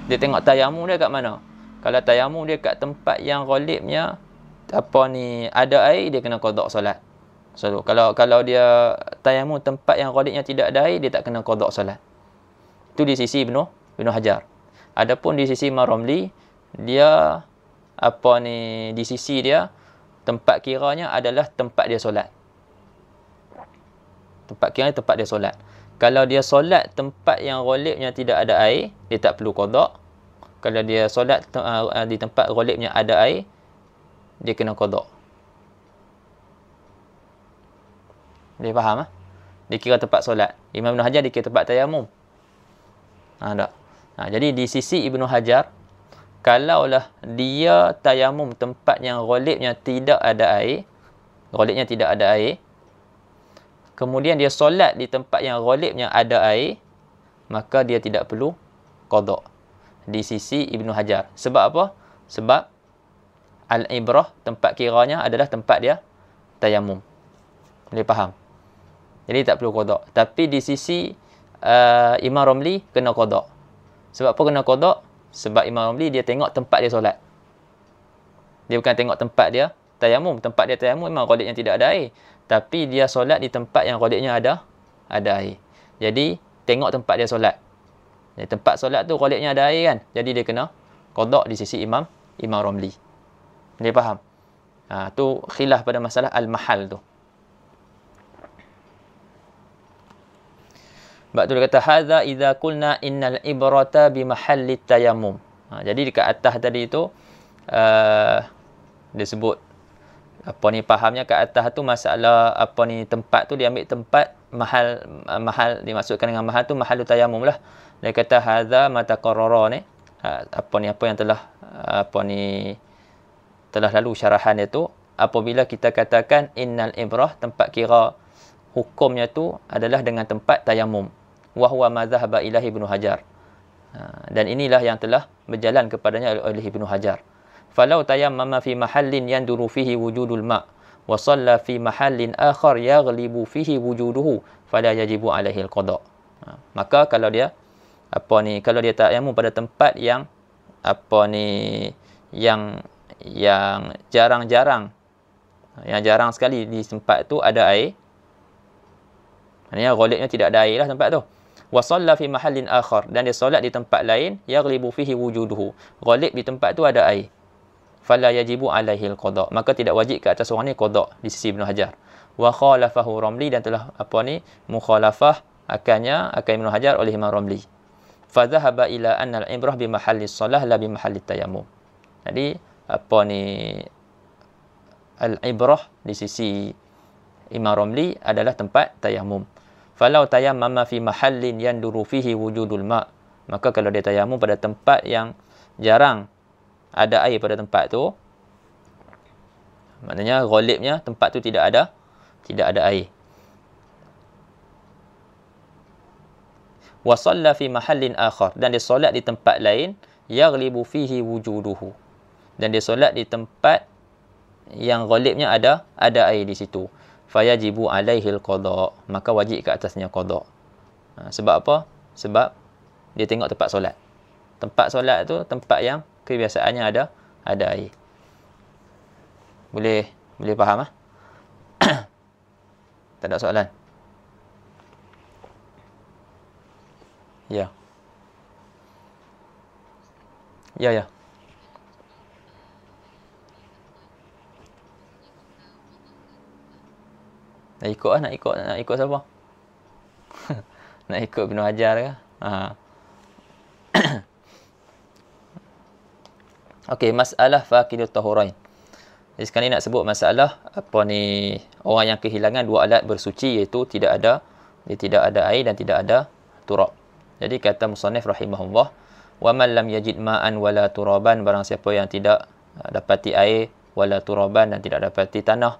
Dia tengok tayamum dia kat mana. Kalau tayamum dia kat tempat yang ghalibnya apa ni ada air, dia kena qada solat. So kalau dia tayamum tempat yang ghalibnya tidak ada air, dia tak kena qada solat. Itu di sisi Ibn Hajar. Adapun di sisi Imam Ramli, dia apa ni di sisi dia tempat kiranya adalah tempat dia solat. Tempat kiranya tempat dia solat. Kalau dia solat tempat yang ghalibnya tidak ada air, dia tak perlu qada. Kalau dia solat di tempat ghalibnya ada air, dia kena qada. Dia faham? Dia kira tempat solat. Imam Ibn Hajar dia kira tempat tayamum. Tak? Jadi di sisi Ibn Hajar, kalaulah dia tayamum tempat yang ghalibnya tidak ada air, kemudian dia solat di tempat yang ghalibnya ada air, maka dia tidak perlu qada di sisi Ibn Hajar. Sebab apa? Sebab al-ibrah tempat kiranya adalah tempat dia tayamum. Boleh faham? Jadi tak perlu qada. Tapi di sisi Imam Ramli kena qada. Sebab apa kena qada? Sebab Imam Ramli dia tengok tempat dia solat. Dia bukan tengok tempat dia tayamum. Tempat dia tayamum memang ghalibnya tidak ada air. Tapi dia solat di tempat yang ghalibnya ada air. Jadi tengok tempat dia solat. Jadi, tempat solat tu ghalibnya ada air kan. Jadi dia kena qada di sisi Imam Ramli. Dia faham? Tu khilaf pada masalah al-mahal tu. Sebab tu dia kata hadza idza qulna innal ibrata bi mahalli tayammum. Jadi dekat atas tadi tu dia sebut apa ni pahamnya kat atas tu masalah apa ni tempat tu dia ambil tempat mahal dimaksudkan dengan mahal tu mahallu tayammum lah. Dia kata hadza mataqarrara ni apa yang telah lalu syarahan dia tu apabila kita katakan innal ibrah tempat kira hukumnya tu adalah dengan tempat tayamum. Wa huwa ma dhahaba ilahi Ibn Hajar. Dan inilah yang telah berjalan kepadanya oleh Ibn Hajar. Falau tayammama fi mahallin yanduru fihi wujudul ma' wa shalla fi mahallin akhar yaghlibu fihi wujuduhu fala yajibu alaihi al-qada. Maka kalau dia kalau dia tayammum pada tempat yang yang jarang sekali di tempat tu ada air. Maknanya ghalibnya tidak ada air lah tempat tu. Wa shalla fi mahallin akhar dan dia solat di tempat lain yaghlibu fihi wujuduhu. Ghalib di tempat tu ada air. Fala yajibu alaihi al-qada. Maka tidak wajib ke atas orang ni qada di sisi Ibn Hajar. Wa khalafahu Ramli dan telah mukhalafah akan Ibn Hajar oleh Imam Ramli. Fa dhahaba ila anna al-ibrah bi mahalli shalah la bi mahalli tayammum. Jadi al-ibrah di sisi Imam Ramli adalah tempat tayamum. Falau tayammama fi mahallin yanduru fihi wujudul ma'. Maka kalau dia tayamum pada tempat yang jarang ada air pada tempat tu, maknanya ghalibnya tempat tu tidak ada air. Wa shalla fi mahallin akhar dan dia solat di tempat lain yaghlibu fihi wujuduhu. Dan dia solat di tempat yang ghalibnya ada air di situ. Fayajibu alaihi al-qada. Maka wajib ke atasnya qada. Sebab apa? Sebab dia tengok tempat solat. Tempat solat tu tempat yang kebiasaannya ada air. Boleh faham ah? Tak ada soalan? Ya. Nak ikut siapa? Nak ikut Ibn Hajar ke? Okey, masalah faqidut tahurain. Jadi sekarang ni nak sebut masalah orang yang kehilangan dua alat bersuci, iaitu dia tidak ada air dan tidak ada turab. Jadi kata musannif rahimahullah, wa man lam yajid ma'an wala turaban, barang siapa yang tidak dapati air wala turaban dan tidak dapati tanah,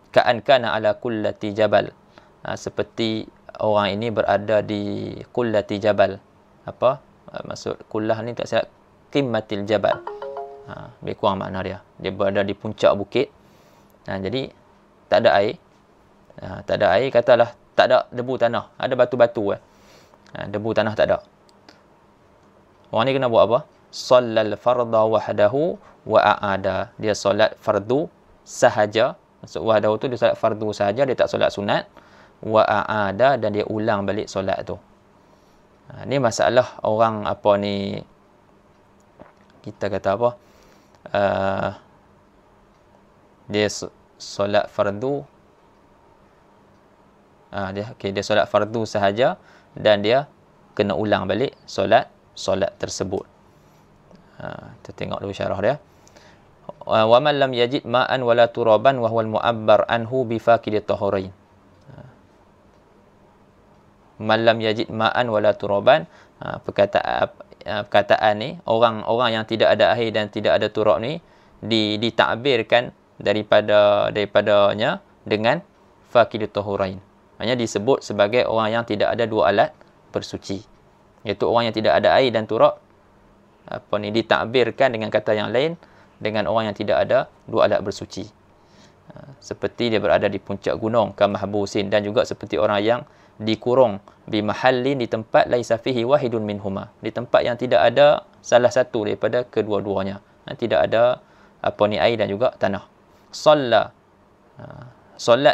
ka'an kana ala kullati jabal, seperti orang ini berada di qullati jabal. Apa? Maksud qullah ni tak silap qimmatil jabal. Lebih kurang makna dia. Dia berada di puncak bukit. Jadi tak ada air. Tak ada air, katalah tak ada debu tanah. Ada batu-batu. Debu tanah tak ada. Orang ni kena buat apa? Sallal farda wahdahu wa a'ada. Dia solat fardu sahaja. Maksud wahdahu tu dia solat fardu sahaja, dia tak solat sunat. Wa a'ada, dan dia ulang balik solat tu. Ni masalah orang apa ni, kita kata apa? Dia solat fardu. Dia solat fardu sahaja dan dia kena ulang balik solat tersebut. Kita tengok dulu syarah dia. Wa man lam yajid ma'an wala turaban wa huwa al-mu'abbar anhu bi faqid at-tahurain. Man lam yajid ma'an wala turaban, perkataan ni, orang yang tidak ada air dan tidak ada turab ni ditakbirkan daripadanya dengan faqid at-tahurain. Maksudnya disebut sebagai orang yang tidak ada dua alat bersuci. Iaitu orang yang tidak ada air dan turab, ditakbirkan dengan kata yang lain dengan orang yang tidak ada dua alat bersuci. Seperti dia berada di puncak gunung kamahbusin, dan juga seperti orang yang dikurung bi mahallin, di tempat laisa fihi wahidun minhuma, di tempat yang tidak ada salah satu daripada kedua-duanya. Tidak ada air dan juga tanah. Solat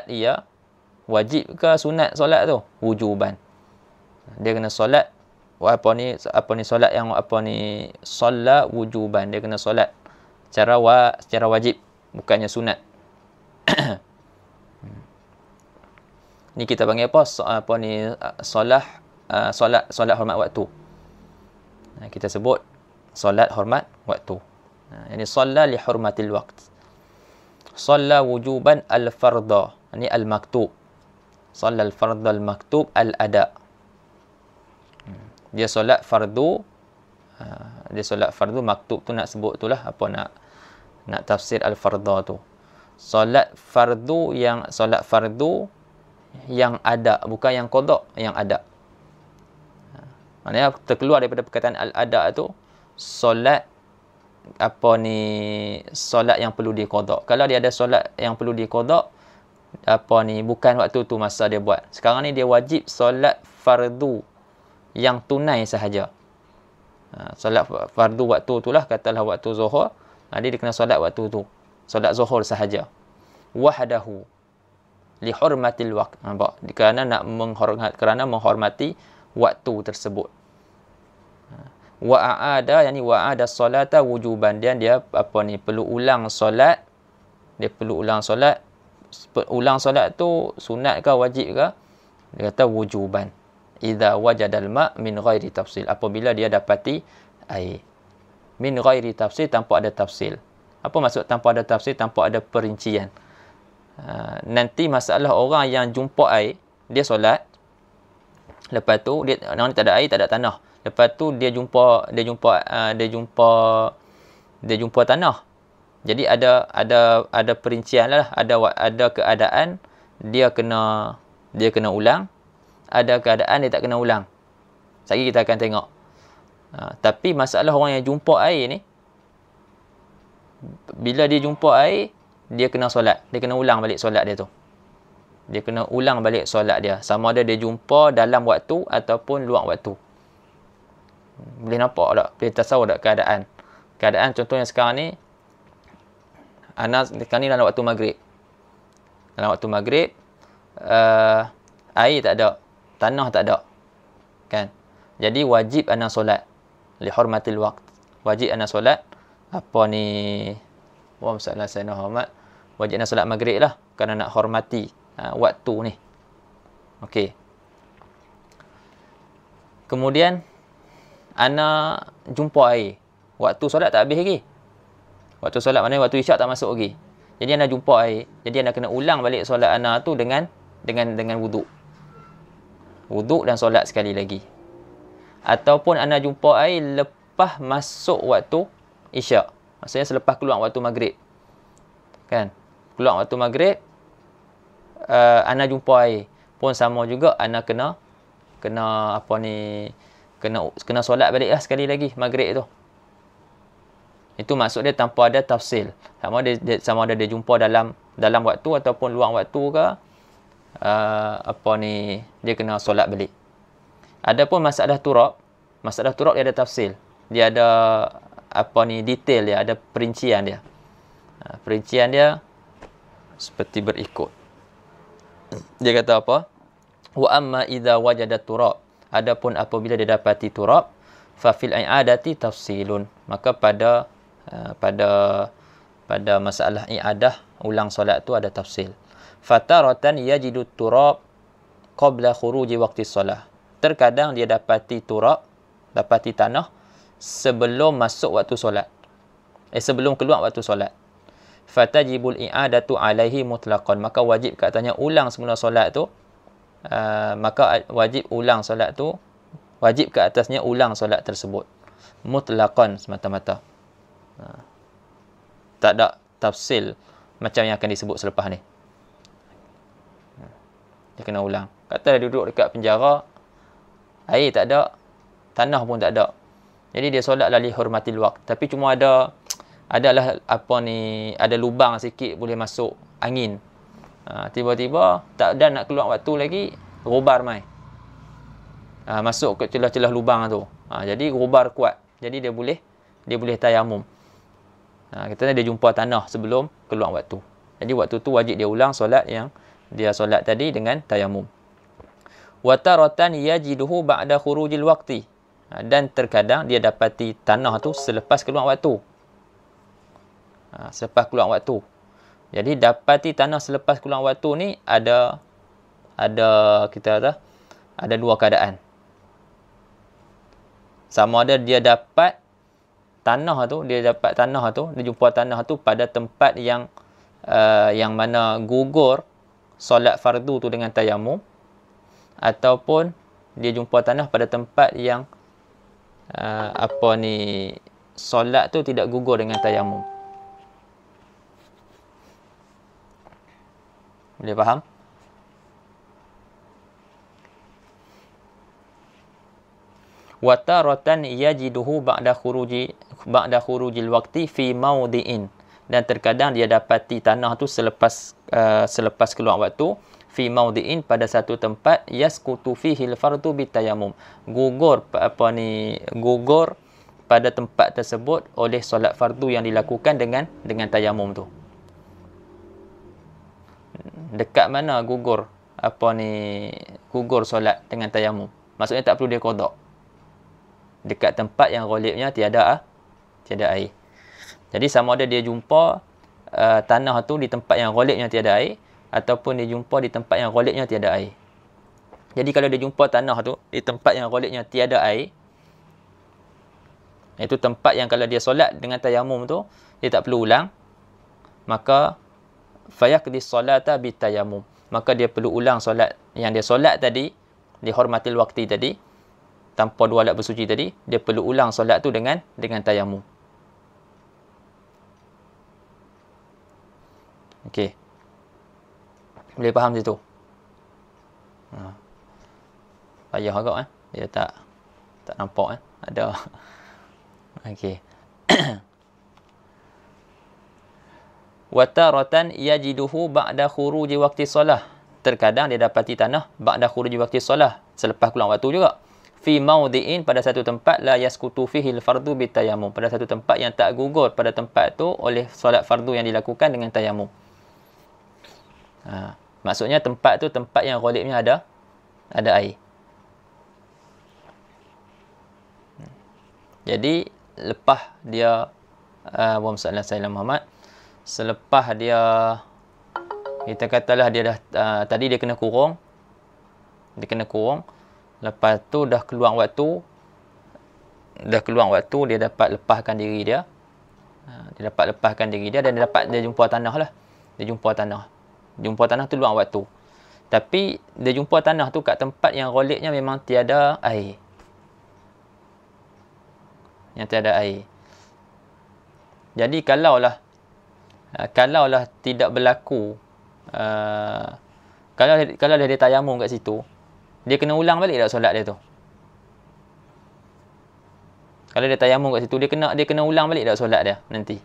ia wajib ke sunat solat tu? Wujuban. Dia kena solat solat yang solat wujuban. Dia kena solat secara wajib, bukannya sunat. Ni kita panggil apa? Solat hormat waktu. Kita sebut solat hormat waktu. Ini solat li hurmatil waqt. Solat wujuban al-farda. Ini al-maktub. Solat al-farda al-maktub al-ada. Dia solat fardu. Dia solat fardu, maktub tu nak sebut tu lah. Nak tafsir al-farda tu. Solat fardu yang ada, bukan yang qada, yang ada. Maknanya terkeluar daripada perkataan al-ada tu, solat solat yang perlu diqada. Kalau dia ada solat yang perlu diqada, bukan waktu tu masa dia buat. Sekarang ni dia wajib solat fardu yang tunai sahaja. Solat fardu waktu tu lah, katalah waktu zuhur, dia kena solat waktu tu, solat zuhur sahaja. Wahdahu li hurmatil waqt. Kerana menghormati waktu tersebut. Wa a'ada, yani wa a'ada solata wujuban, dan dia perlu ulang solat. Dia perlu ulang solat. Ulang solat tu sunat ke wajib ke? Dia kata wujuban. Idza wajadal ma' min ghairi tafsil. Apabila dia dapati air. Min ghairi tafsil, tanpa ada tafsil. Apa maksud tanpa ada tafsil? Tanpa ada perincian. Nanti masalah orang yang jumpa air, dia solat. Lepas tu dia tak ada air, tak ada tanah. Lepas tu dia jumpa tanah. Jadi ada perincian lah, ada keadaan dia kena ulang, ada keadaan dia tak kena ulang. Sekali kita akan tengok. Tapi masalah orang yang jumpa air ni, bila dia jumpa air, dia kena solat. Dia kena ulang balik solat dia tu. Dia kena ulang balik solat dia. Sama ada dia jumpa dalam waktu ataupun luar waktu. Boleh nampak tak? Boleh tasawur tak keadaan? Keadaan contohnya sekarang ni, sekarang ni dalam waktu maghrib. Dalam waktu maghrib, air tak ada. Tanah tak ada. Kan? Jadi wajib ana solat. Li hurmatil waqt. Wajib ana solat. Masalah saya nak hormat. Wajib ana solat maghrib lah. Kerana nak hormati waktu ni. Okey. Kemudian ana jumpa air. Waktu solat tak habis lagi. Waktu solat maknanya waktu isyak tak masuk lagi. Jadi ana jumpa air. Jadi ana kena ulang balik solat ana tu dengan wuduk. Wuduk dan solat sekali lagi. Ataupun ana jumpa air lepas masuk waktu isyak. Maksudnya selepas keluar waktu maghrib. Kan? Keluar waktu maghrib, ana jumpa air. pun sama juga ana kena apa ni, kena solat balik lah sekali lagi maghrib tu. Itu maksud dia tanpa ada tafsil. Sama ada dia jumpa dalam waktu ataupun luang waktu ke, apa ni, dia kena solat balik. Adapun masalah turab dia ada tafsil. Dia ada apa ni, detail dia, ada perincian dia. Perincian dia seperti berikut. Dia kata apa? Wa amma idza wajada turab. Adapun apabila dia dapati turab, fa fil i'adati tafsilun. Maka pada masalah i'adah, ulang solat tu ada tafsil. Fataratan yajidu turab qabla khuruji waqti solah. Terkadang dia dapati turab, dapati tanah sebelum masuk waktu solat. Sebelum keluar waktu solat. Fatajibul i'adatu alaihi mutlaqan. Maka wajib katanya ulang semula solat tu. Maka wajib ke atasnya ulang solat tersebut. Mutlaqan, semata-mata. Tak ada tafsil macam yang akan disebut selepas ni. Dia kena ulang. Kata dia duduk dekat penjara, air tak ada, tanah pun tak ada. Jadi dia solat lah li hurmatil waqt. Tapi cuma adalah apa ni, ada lubang sikit boleh masuk angin. Tiba-tiba tak ada nak keluar waktu lagi, gubar mai. Masuk ke celah-celah lubang tu. Jadi gubar kuat. Jadi dia boleh tayamum. Kita dia jumpa tanah sebelum keluar waktu. Jadi waktu tu wajib dia ulang solat yang dia solat tadi dengan tayamum. Wa taratan yajiduhu ba'da khurujil waqti. Dan terkadang dia dapati tanah tu selepas keluar waktu. Selepas keluar waktu. Jadi dapati tanah selepas keluar waktu ni ada kita kata ada dua keadaan. Sama ada dia dapat tanah tu, dia jumpa tanah tu pada tempat yang mana gugur solat fardu tu dengan tayamum, ataupun dia jumpa tanah pada tempat yang solat tu tidak gugur dengan tayamum. Boleh faham? Wa taratan yajiduhu ba'da khurujil waqti fi mawdi'in. Dan terkadang dia dapati tanah tu selepas keluar waktu, fi mawdi'in, pada satu tempat, yasqutu fihi al-fardu bitayamum. Gugur pada tempat tersebut oleh solat fardu yang dilakukan dengan tayamum tu. Dekat mana gugur solat dengan tayamum? Maksudnya tak perlu dia qada. Dekat tempat yang ghalibnya tiada air. Jadi sama ada dia jumpa tanah tu di tempat yang ghalibnya tiada air, ataupun dia jumpa di tempat yang ghalibnya tiada air. Jadi kalau dia jumpa tanah tu di tempat yang ghalibnya tiada air, iaitu tempat yang kalau dia solat dengan tayamum tu dia tak perlu ulang, maka fayaqdi salata bitayamum. Maka dia perlu ulang solat yang dia solat tadi di hurmatil waqti tadi, tanpa dua alat bersuci tadi, dia perlu ulang solat tu dengan tayamum. Okey. Boleh faham situ? Payah agak dia tak nampak ada. Okey. Wa taratan yajiduhu ba'da khuruji waqti solah. Terkadang dia dapati tanah ba'da khuruji waqti solah, selepas keluar waktu juga. Fi mawdi'in, pada satu tempat, la yasqutu fihi al-fardu bitayamum, pada satu tempat yang tak gugur pada tempat tu oleh solat fardu yang dilakukan dengan tayamum. Maksudnya tempat tu tempat yang ghalibnya ada air. Jadi lepas dia Allahumma salli ala sayyidina Muhammad, selepas dia, kita katalah dia dah tadi dia kena kurung, lepas tu dah keluar waktu, dia dapat lepaskan diri dia. Dia dapat lepaskan diri dia dan dia jumpa tanah lah. Jumpa tanah tu luang waktu. Tapi dia jumpa tanah tu kat tempat yang ghalibnya memang tiada air. Jadi kalaulah tidak berlaku Kalau dia tayamum kat situ, dia kena ulang balik tak solat dia tu? Kalau dia tayamum kat situ, dia kena ulang balik tak solat dia nanti?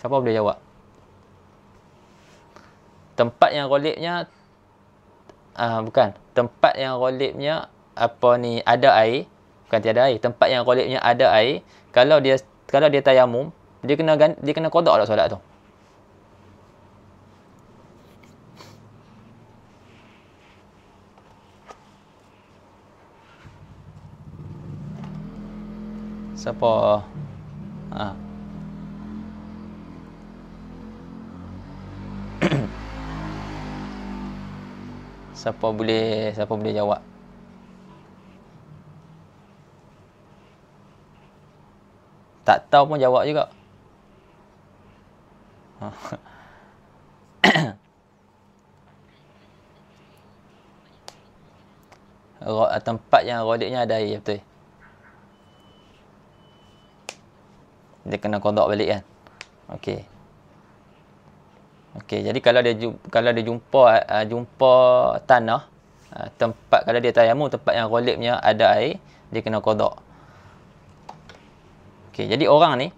Siapa boleh jawab? Tempat yang ghalibnya bukan. Tempat yang ghalibnya ada air, bukan tiada air. Tempat yang ghalibnya ada air, kalau dia tayamum, dia kena qada tak solat tu? Siapa? Siapa boleh jawab? Tak tahu pun jawab juga. Tempat yang ghalibnya ada air, betul. Dia kena qada balik kan. Okey, jadi kalau dia jumpa tanah, tempat, kalau dia tayamum tempat yang ghalibnya ada air, dia kena qada. Okey, jadi orang ni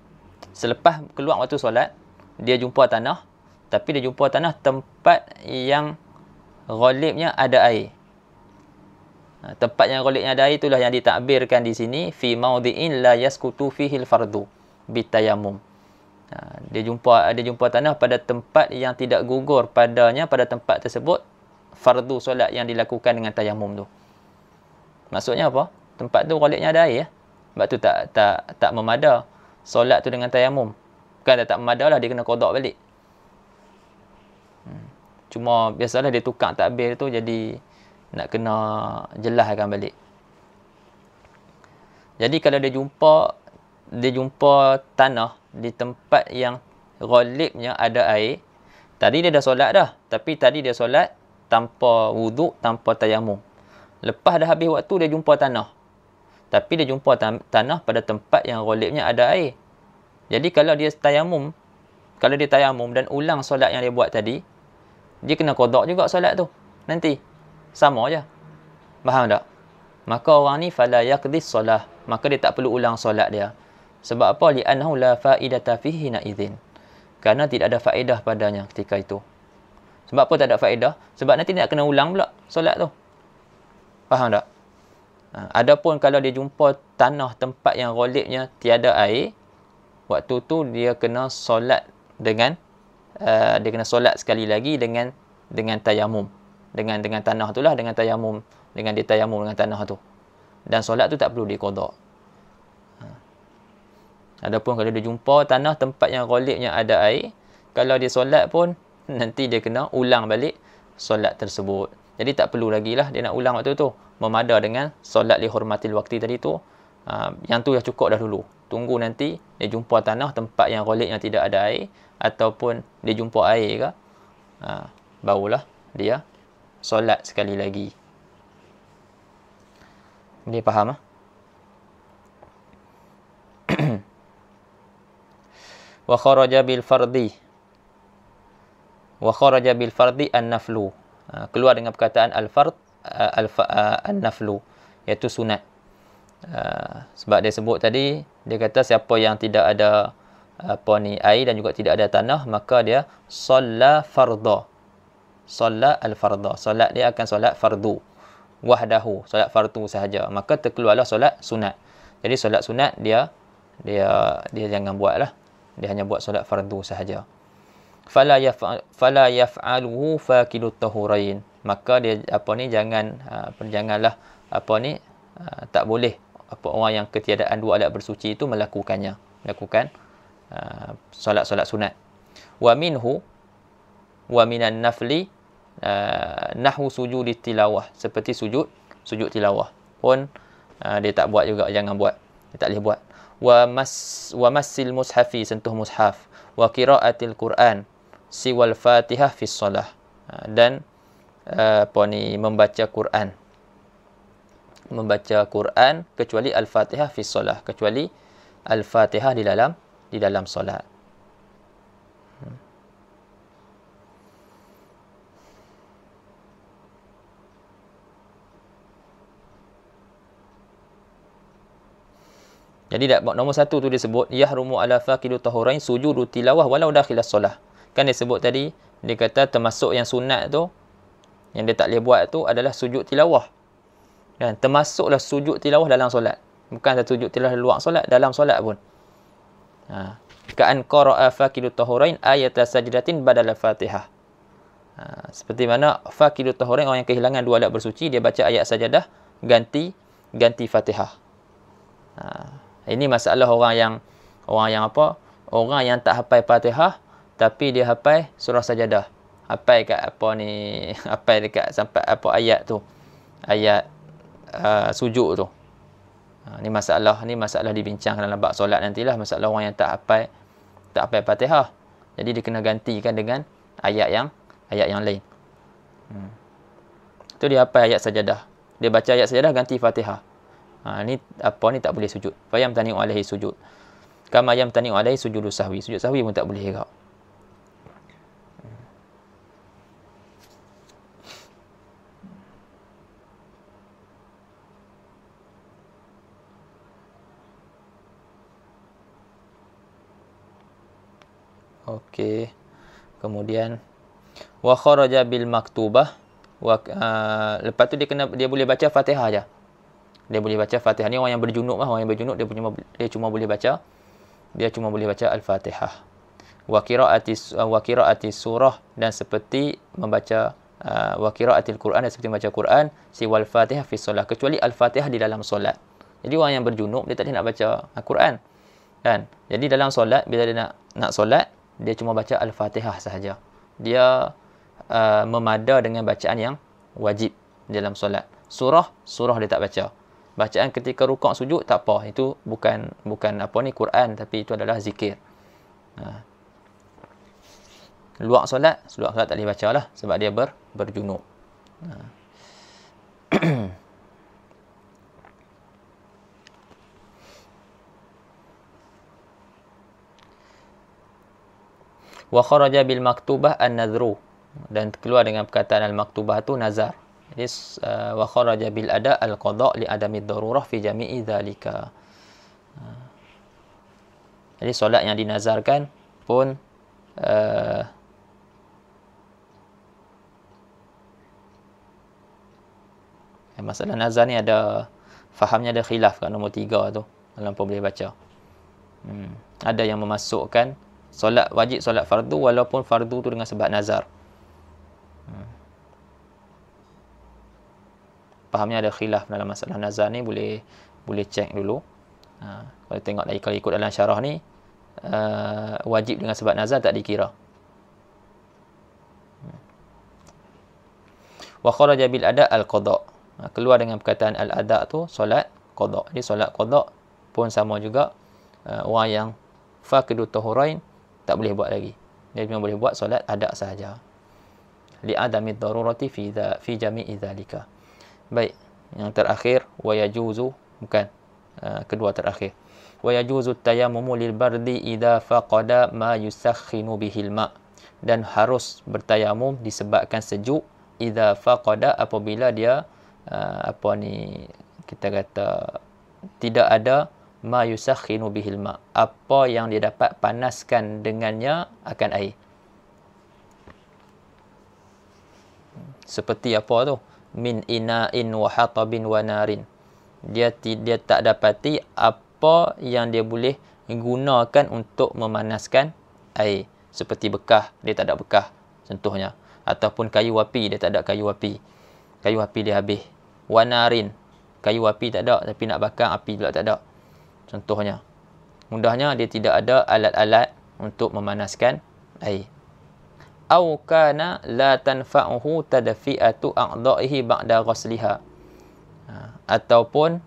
selepas keluar waktu solat, dia jumpa tanah, tapi dia jumpa tanah tempat yang ghalibnya ada air. Tempat yang ghalibnya ada air itulah yang ditakbirkan di sini, fi maudhi'in la yasqutu fihi al-fardu bitayamum. Dia jumpa tanah pada tempat yang tidak gugur padanya, pada tempat tersebut fardu solat yang dilakukan dengan tayamum tu. Maksudnya apa? Tempat tu ghalibnya ada air ya. Sebab tu tak memada solat tu dengan tayamum. Bukan tak memada lah, dia kena qada balik. Cuma biasalah dia tukar takbir tu, jadi nak kena jelaskan balik. Jadi kalau dia jumpa tanah di tempat yang ghalibnya ada air, tadi dia dah solat dah, tapi tadi dia solat tanpa wuduk, tanpa tayamum. Lepas dah habis waktu, dia jumpa tanah, tapi dia jumpa tanah pada tempat yang ghalibnya ada air. Jadi kalau dia tayamum dan ulang solat yang dia buat tadi, dia kena qada juga solat tu nanti. Sama je. Faham tak? Maka orang ni fala yaqdis solah, maka dia tak perlu ulang solat dia. Sebab apa? Li'annahu la faidata fihi na'idhin. Kerana tidak ada faedah padanya ketika itu. Sebab apa tak ada faedah? Sebab nanti dia nak kena ulang pula solat tu. Faham tak? Adapun kalau dia jumpa tanah tempat yang ghalibnya tiada air, waktu tu dia kena solat dia kena solat sekali lagi dengan tayamum. Dengan tanah itulah, dengan tayamum, dengan dia tayamum dengan tanah tu. Dan solat tu tak perlu diqada. Adapun kalau dia jumpa tanah tempat yang ghalibnya ada air, kalau dia solat pun nanti dia kena ulang balik solat tersebut. Jadi tak perlu lagi lah dia nak ulang waktu tu. Memada dengan solat li hurmatil waqti tadi tu. Yang tu dah cukup dah dulu. Tunggu nanti dia jumpa tanah tempat yang ghalib yang tidak ada air, ataupun dia jumpa air ke, barulah dia solat sekali lagi. Dia faham ah? Wa kharaja bil fardi an-naflu. Keluar dengan perkataan al-fard an-naflu, iaitu sunat. Sebab dia sebut tadi, dia kata siapa yang tidak ada air dan juga tidak ada tanah, maka dia solat al-farda. Solat dia akan solat fardu wahdahu, solat fardu sahaja. Maka terkeluarlah solat sunat. Jadi solat sunat dia jangan buatlah. Dia hanya buat solat fardu sahaja. Fala yaf'aluhu faqilut tahurain. Maka dia janganlah tak boleh orang yang ketiadaan dua alat bersuci itu melakukan solat-solat sunat. Wa minan nafli nahwu sujud tilawah, seperti sujud tilawah pun dia tak buat juga, jangan buat, dia tak boleh buat. Wa massil mushafi, sentuh mushaf. Wa qiraatil Quran siwal Fatihah fi shalah, dan membaca Quran kecuali al-Fatihah fi shalah, kecuali al-Fatihah di dalam solat. Jadi nombor satu tu dia sebut yahrumu ala faqidu tahurain sujudu tilawah walau dakhilas solah. Kan dia sebut tadi, dia kata termasuk yang sunat tu, yang dia tak boleh buat tu adalah sujud tilawah. Kan? Termasuklah sujud tilawah dalam solat. Bukan sujud tilawah luar solat, dalam solat pun. Ka'an qara'a faqidu tahurain ayata sajdatin badal Fatihah. Seperti mana faqidu tahurain, orang yang kehilangan dua alat bersuci, dia baca ayat sajadah ganti Fatihah. Ini masalah orang yang apa? Orang yang tak hafal Fatihah tapi dia hafal surah sajadah. Hafal kat apa ni? Hafal dekat sampai apa ayat tu? Ayat sujud tu. Ni masalah dibincangkan dalam bab solat nantilah, masalah orang yang tak hafal Fatihah. Jadi dia kena gantikan dengan ayat yang lain. Tu dia hafal ayat sajadah. Dia baca ayat sajadah ganti Fatihah. Ni tak boleh sujud. Fayam tani'u alaihi sujud. Kama yam tani'u alaihi sujudu sahwi. Sujud sahwi pun tak boleh juga. Okey. Kemudian wa kharaja bil maktubah. Lepas tu dia boleh baca Fatihah aja. Dia boleh baca Fatihah. Ni orang yang berjunub lah. Orang yang berjunub dia cuma boleh baca Al-Fatihah. Wa qira'ati surah, dan seperti membaca wa qira'atil Quran, dan seperti membaca Quran, siwal Fatihah fi solat, kecuali Al-Fatihah di dalam solat. Jadi orang yang berjunub dia tak boleh nak baca Al-Quran. Kan? Jadi dalam solat, bila dia nak solat, dia cuma baca Al-Fatihah sahaja. Dia memada dengan bacaan yang wajib dalam solat. Surah dia tak baca. Bacaan ketika rukuk sujud tak apa. Itu bukan Quran, tapi itu adalah zikir. Luar solat tak boleh baca lah sebab dia berjunub. Wa kharaja bil maktubah an-nadhru, dan keluar dengan perkataan al-maktubah tu nazar. Jadi wa kharaja bil ada al-qada' li adami darurah fi jami'i dhalika. Jadi solat yang dinazarkan pun masalah nazar ni fahamnya ada khilaf kat nombor 3 tu dalam apa boleh baca. Ada yang memasukkan solat wajib, solat fardu, walaupun fardu tu dengan sebab nazar. Fahamnya ada khilaf dalam masalah nazar ni, boleh cek dulu. Kalau tengok lagi, kalau ikut dalam syarah ni, wajib dengan sebab nazar tak dikira. Wa kharaja bil ada al qada', keluar dengan perkataan al ada tu solat qada'. Jadi solat qada' pun sama juga, orang yang faqidu tahurain tak boleh buat lagi. Dia cuma boleh buat solat ada sahaja. Li adami darurati fi jami'i dhalika. Baik, yang terakhir wa yajuzu, bukan kedua terakhir. Wa yajuzu tayammumu lil bardi idza faqada ma yusakhkhinu bihil ma', dan harus bertayamum disebabkan sejuk idza faqada, apabila dia kita kata tidak ada ma yusakhkhinu bihil ma', apa yang dia dapat panaskan dengannya akan air. Seperti apa tu? Min ina'in wa hatabin wa narin. Dia tak dapati apa yang dia boleh gunakan untuk memanaskan air. Seperti bekah, dia tak ada bekah contohnya. Ataupun kayu api, dia tak ada kayu api. Kayu api dia habis. Wa narin, kayu api tak ada, tapi nak bakar api pula tak ada. Contohnya. Mudahnya dia tidak ada alat-alat untuk memanaskan air. Au kana la tanfa'uhu tadfi'atu a'dha'ihi ba'da ghasliha. Ataupun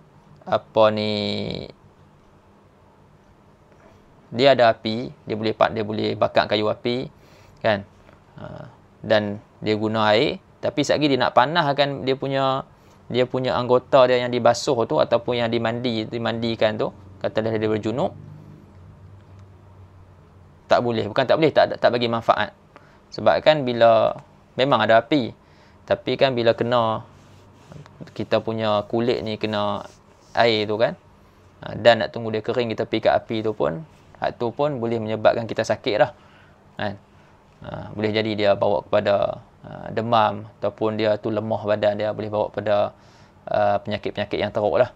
dia ada api, dia boleh bakar kayu api kan, dan dia guna air, tapi sekali dia nak panaskan dia punya anggota dia yang dibasuh tu ataupun yang dimandikan tu, katalah dia berjunub, tak boleh, tak bagi manfaat. Sebab kan bila memang ada api, tapi kan bila kena kita punya kulit ni kena air tu kan, Dan nak tunggu dia kering kita pergi kat api tu pun, hak tu pun boleh menyebabkan kita sakit dah. Kan? Boleh jadi dia bawa kepada demam, ataupun dia tu lemah badan dia, boleh bawa kepada penyakit-penyakit yang teruk lah.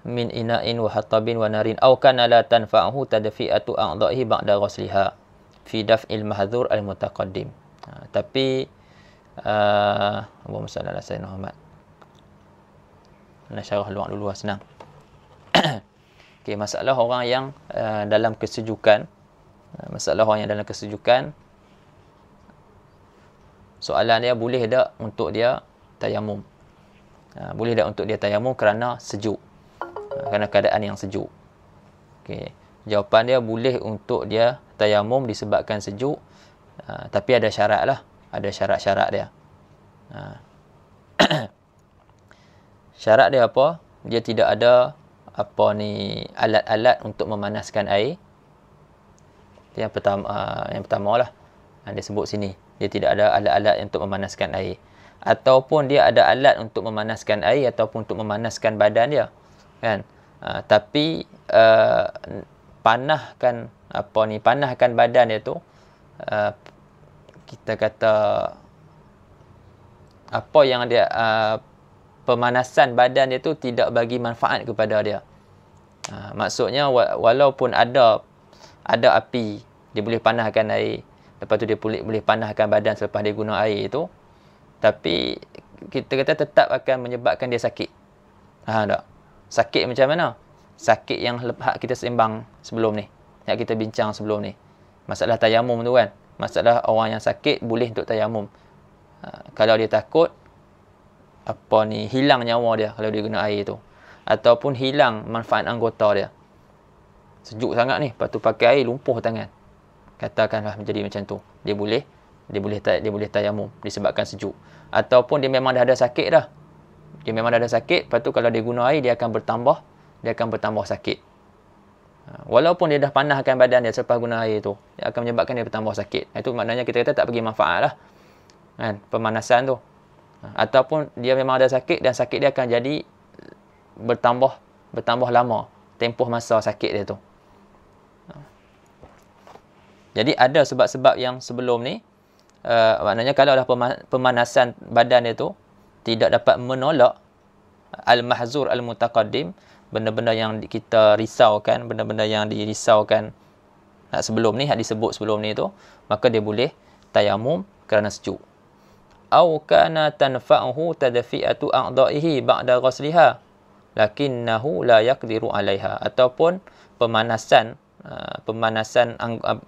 Min ina'in wa hatabin wa narin aw kana la tanfa'uhu tadfi'atu a'dha'ihi ba'da ghusliha fi daf'il mahdzur al-mutaqaddim. Tapi Allahumma salli ala sayyidina Muhammad. Nak syarah dulu senang. Okey, masalah orang yang dalam kesejukan. Masalah orang yang dalam kesejukan. Soalan dia, boleh tak untuk dia tayamum? Boleh tak untuk dia tayamum kerana sejuk? Kerana keadaan yang sejuk. Okey. Jawapan dia, boleh untuk dia tayamum disebabkan sejuk. Tapi ada syarat lah. Ada syarat-syarat dia. Syarat dia apa? Dia tidak ada alat-alat untuk memanaskan air. Itu yang pertama lah. Dia sebut sini. Dia tidak ada alat-alat untuk memanaskan air. Ataupun dia ada alat untuk memanaskan air ataupun untuk memanaskan badan dia. Kan? Tapi panahkan badan dia tu, kita kata apa yang dia pemanasan badan dia tu tidak bagi manfaat kepada dia. Maksudnya walaupun ada api, dia boleh panahkan air, lepas tu dia boleh panahkan badan selepas dia guna air itu, tapi kita kata tetap akan menyebabkan dia sakit. Tak? Sakit macam mana? Sakit yang kita sembang sebelum ni, yang kita bincang sebelum ni. Masalah tayamum tu kan. Masalah orang yang sakit boleh untuk tayamum. Kalau dia takut hilang nyawa dia kalau dia guna air tu, ataupun hilang manfaat anggota dia. Sejuk sangat ni, lepas tu pakai air lumpuh tangan. Katakanlah menjadi macam tu. Dia boleh tayamum disebabkan sejuk. Ataupun dia memang dah ada sakit dah. Dia memang dah ada sakit, lepas tu kalau dia guna air dia akan bertambah sakit. Walaupun dia dah panahkan badan dia selepas guna air tu, dia akan menyebabkan dia bertambah sakit. Itu maknanya kita kata tak bagi manfaat lah. Kan? Pemanasan tu. Ataupun dia memang ada sakit dan sakit dia akan jadi bertambah lama tempoh masa sakit dia tu. Jadi ada sebab-sebab yang sebelum ni, maknanya kalau dah pemanasan badan dia tu tidak dapat menolak al-mahzur al-mutaqaddim, benda-benda yang kita risaukan, benda-benda yang dirisaukan sebelum ni, yang disebut sebelum ni tu, maka dia boleh tayamum kerana sejuk. Au kana tanfa'uhu tadfi'atu a'dha'ihi ba'da ghusliha lakinnahu la yaqdiru 'alaiha, ataupun pemanasan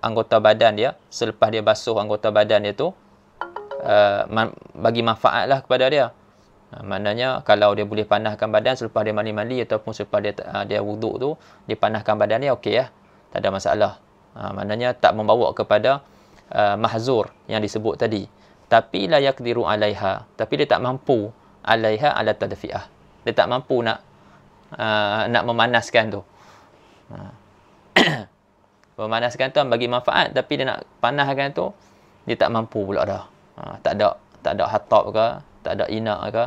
anggota badan dia selepas dia basuh anggota badan dia tu bagi manfaatlah kepada dia. Maknanya kalau dia boleh panahkan badan selepas dia mandi ataupun selepas dia wuduk tu, dia panahkan badan dia, okey lah, tak ada masalah. Maknanya tak membawa kepada mahzur yang disebut tadi. Tapi la yaqdiru 'alaiha, tapi dia tak mampu 'alaiha ala tadfi'ah. Dia tak mampu nak memanaskan tu. Memanaskan tu bagi manfaat, tapi dia nak panahkan tu dia tak mampu pula dah. Tak ada hatab ke, tak ada ina' ke.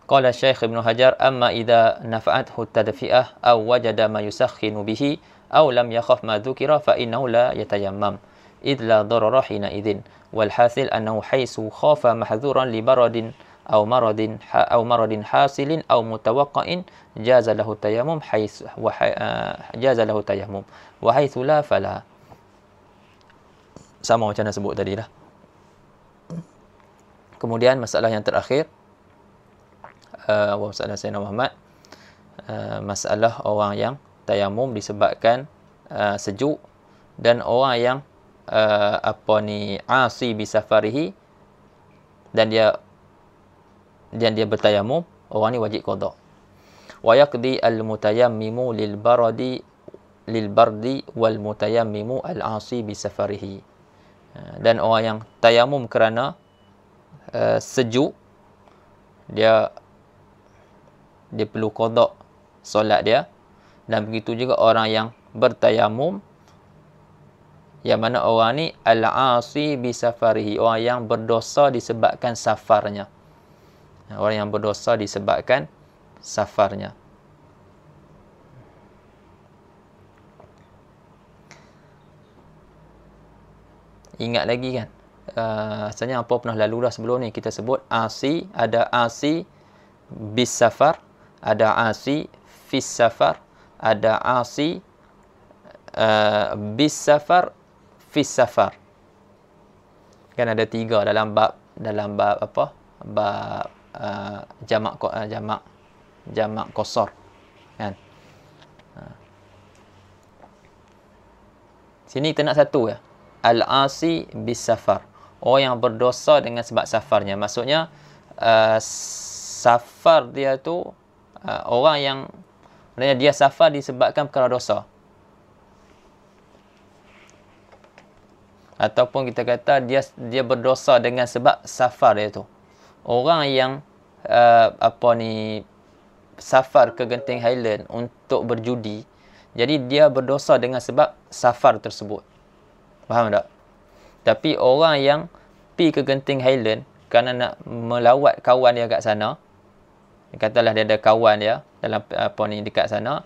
Qala Syekh Ibn Hajar, amma idza nafa'athu tadfi'ah aw wajada ma yusakhinu bihi aw lam yakhaf ma dhukira fa innahu la yatayammam id la darara hina idzin wal hasil annahu haisu khafa mahdhuran li baradin aw maradin hasilin aw mutawaqqa'in jaza lahu tayammum wa haitsu la fala. Sama macam yang sebut tadi lah. Kemudian masalah yang terakhir, masalah Sayyidina Muhammad, masalah orang yang tayamum disebabkan sejuk, dan orang yang asi bisafarihi, dan dia bertayamum, orang ni wajib qada. Wa yaqdi al-mutayammimu lil bardi wal mutayammimu al-asi bisafarihi. Dan orang yang tayamum kerana sejuk, dia perlu qada solat dia, dan begitu juga orang yang bertayamum, yang mana orang ni al-asi bi safarihi, orang yang berdosa disebabkan safarnya. Orang yang berdosa disebabkan safarnya. Ingat lagi kan, sebenarnya apa pernah lalu dah sebelum ni kita sebut asi, ada asi bis safar, ada asi fis safar, ada asi bis safar fis safar. Kan ada 3 dalam bab apa? Bab jamak qasar kan. Sini kita nak satu ya. Al-asi bis safar. Orang yang berdosa dengan sebab safarnya. Maksudnya safar dia tu orang yang dia safar disebabkan perkara dosa. Ataupun kita kata dia berdosa dengan sebab safar dia tu. Orang yang safar ke Genting Highland untuk berjudi, jadi dia berdosa dengan sebab safar tersebut. Faham tak? Tapi orang yang pi ke Genting Highland kerana nak melawat kawan dia kat sana, katalah dia ada kawan dia dalam dekat sana,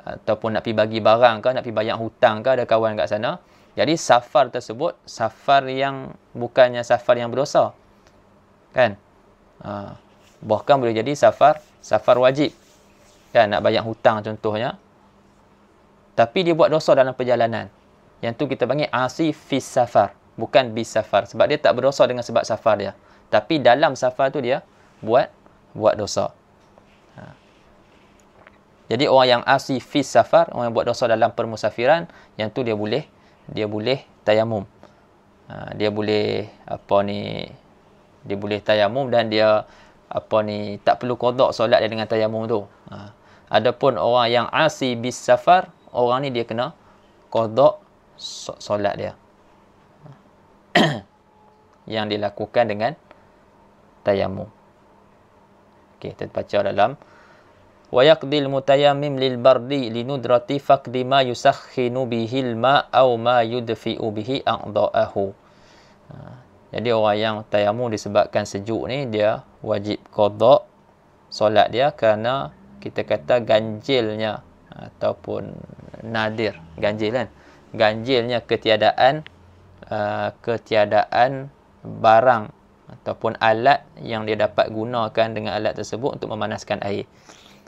ataupun nak pi bagi barang ke, nak pi bayar hutang ke, ada kawan kat sana. Jadi safar tersebut safar yang bukannya safar yang berdosa. Kan? Bahkan boleh jadi safar wajib. Kan, nak bayar hutang contohnya. Tapi dia buat dosa dalam perjalanan. Yang tu kita panggil asi fis safar, bukan bis safar. Sebab dia tak berdosa dengan sebab safar dia. Tapi dalam safar tu dia buat dosa. Jadi orang yang asi fis safar, orang yang buat dosa dalam permusafiran, yang tu dia boleh tayamum. Dia boleh dia boleh tayamum dan dia tak perlu qada solat dia dengan tayamum tu. Adapun orang yang asi bis safar, orang ni dia kena qada solat dia yang dilakukan dengan tayamum. Okey, kita baca dalam wa yaqdil mutayammim lil bardi linudrati faqdi ma yusakhinu bihil ma aw ma yudfi'u bihi a'dha'ahu. Jadi orang yang tayamum disebabkan sejuk ni, dia wajib qada solat dia kerana kita kata ganjilnya ataupun nadir, ganjil kan, ganjilnya ketiadaan barang ataupun alat yang dia dapat gunakan dengan alat tersebut untuk memanaskan air,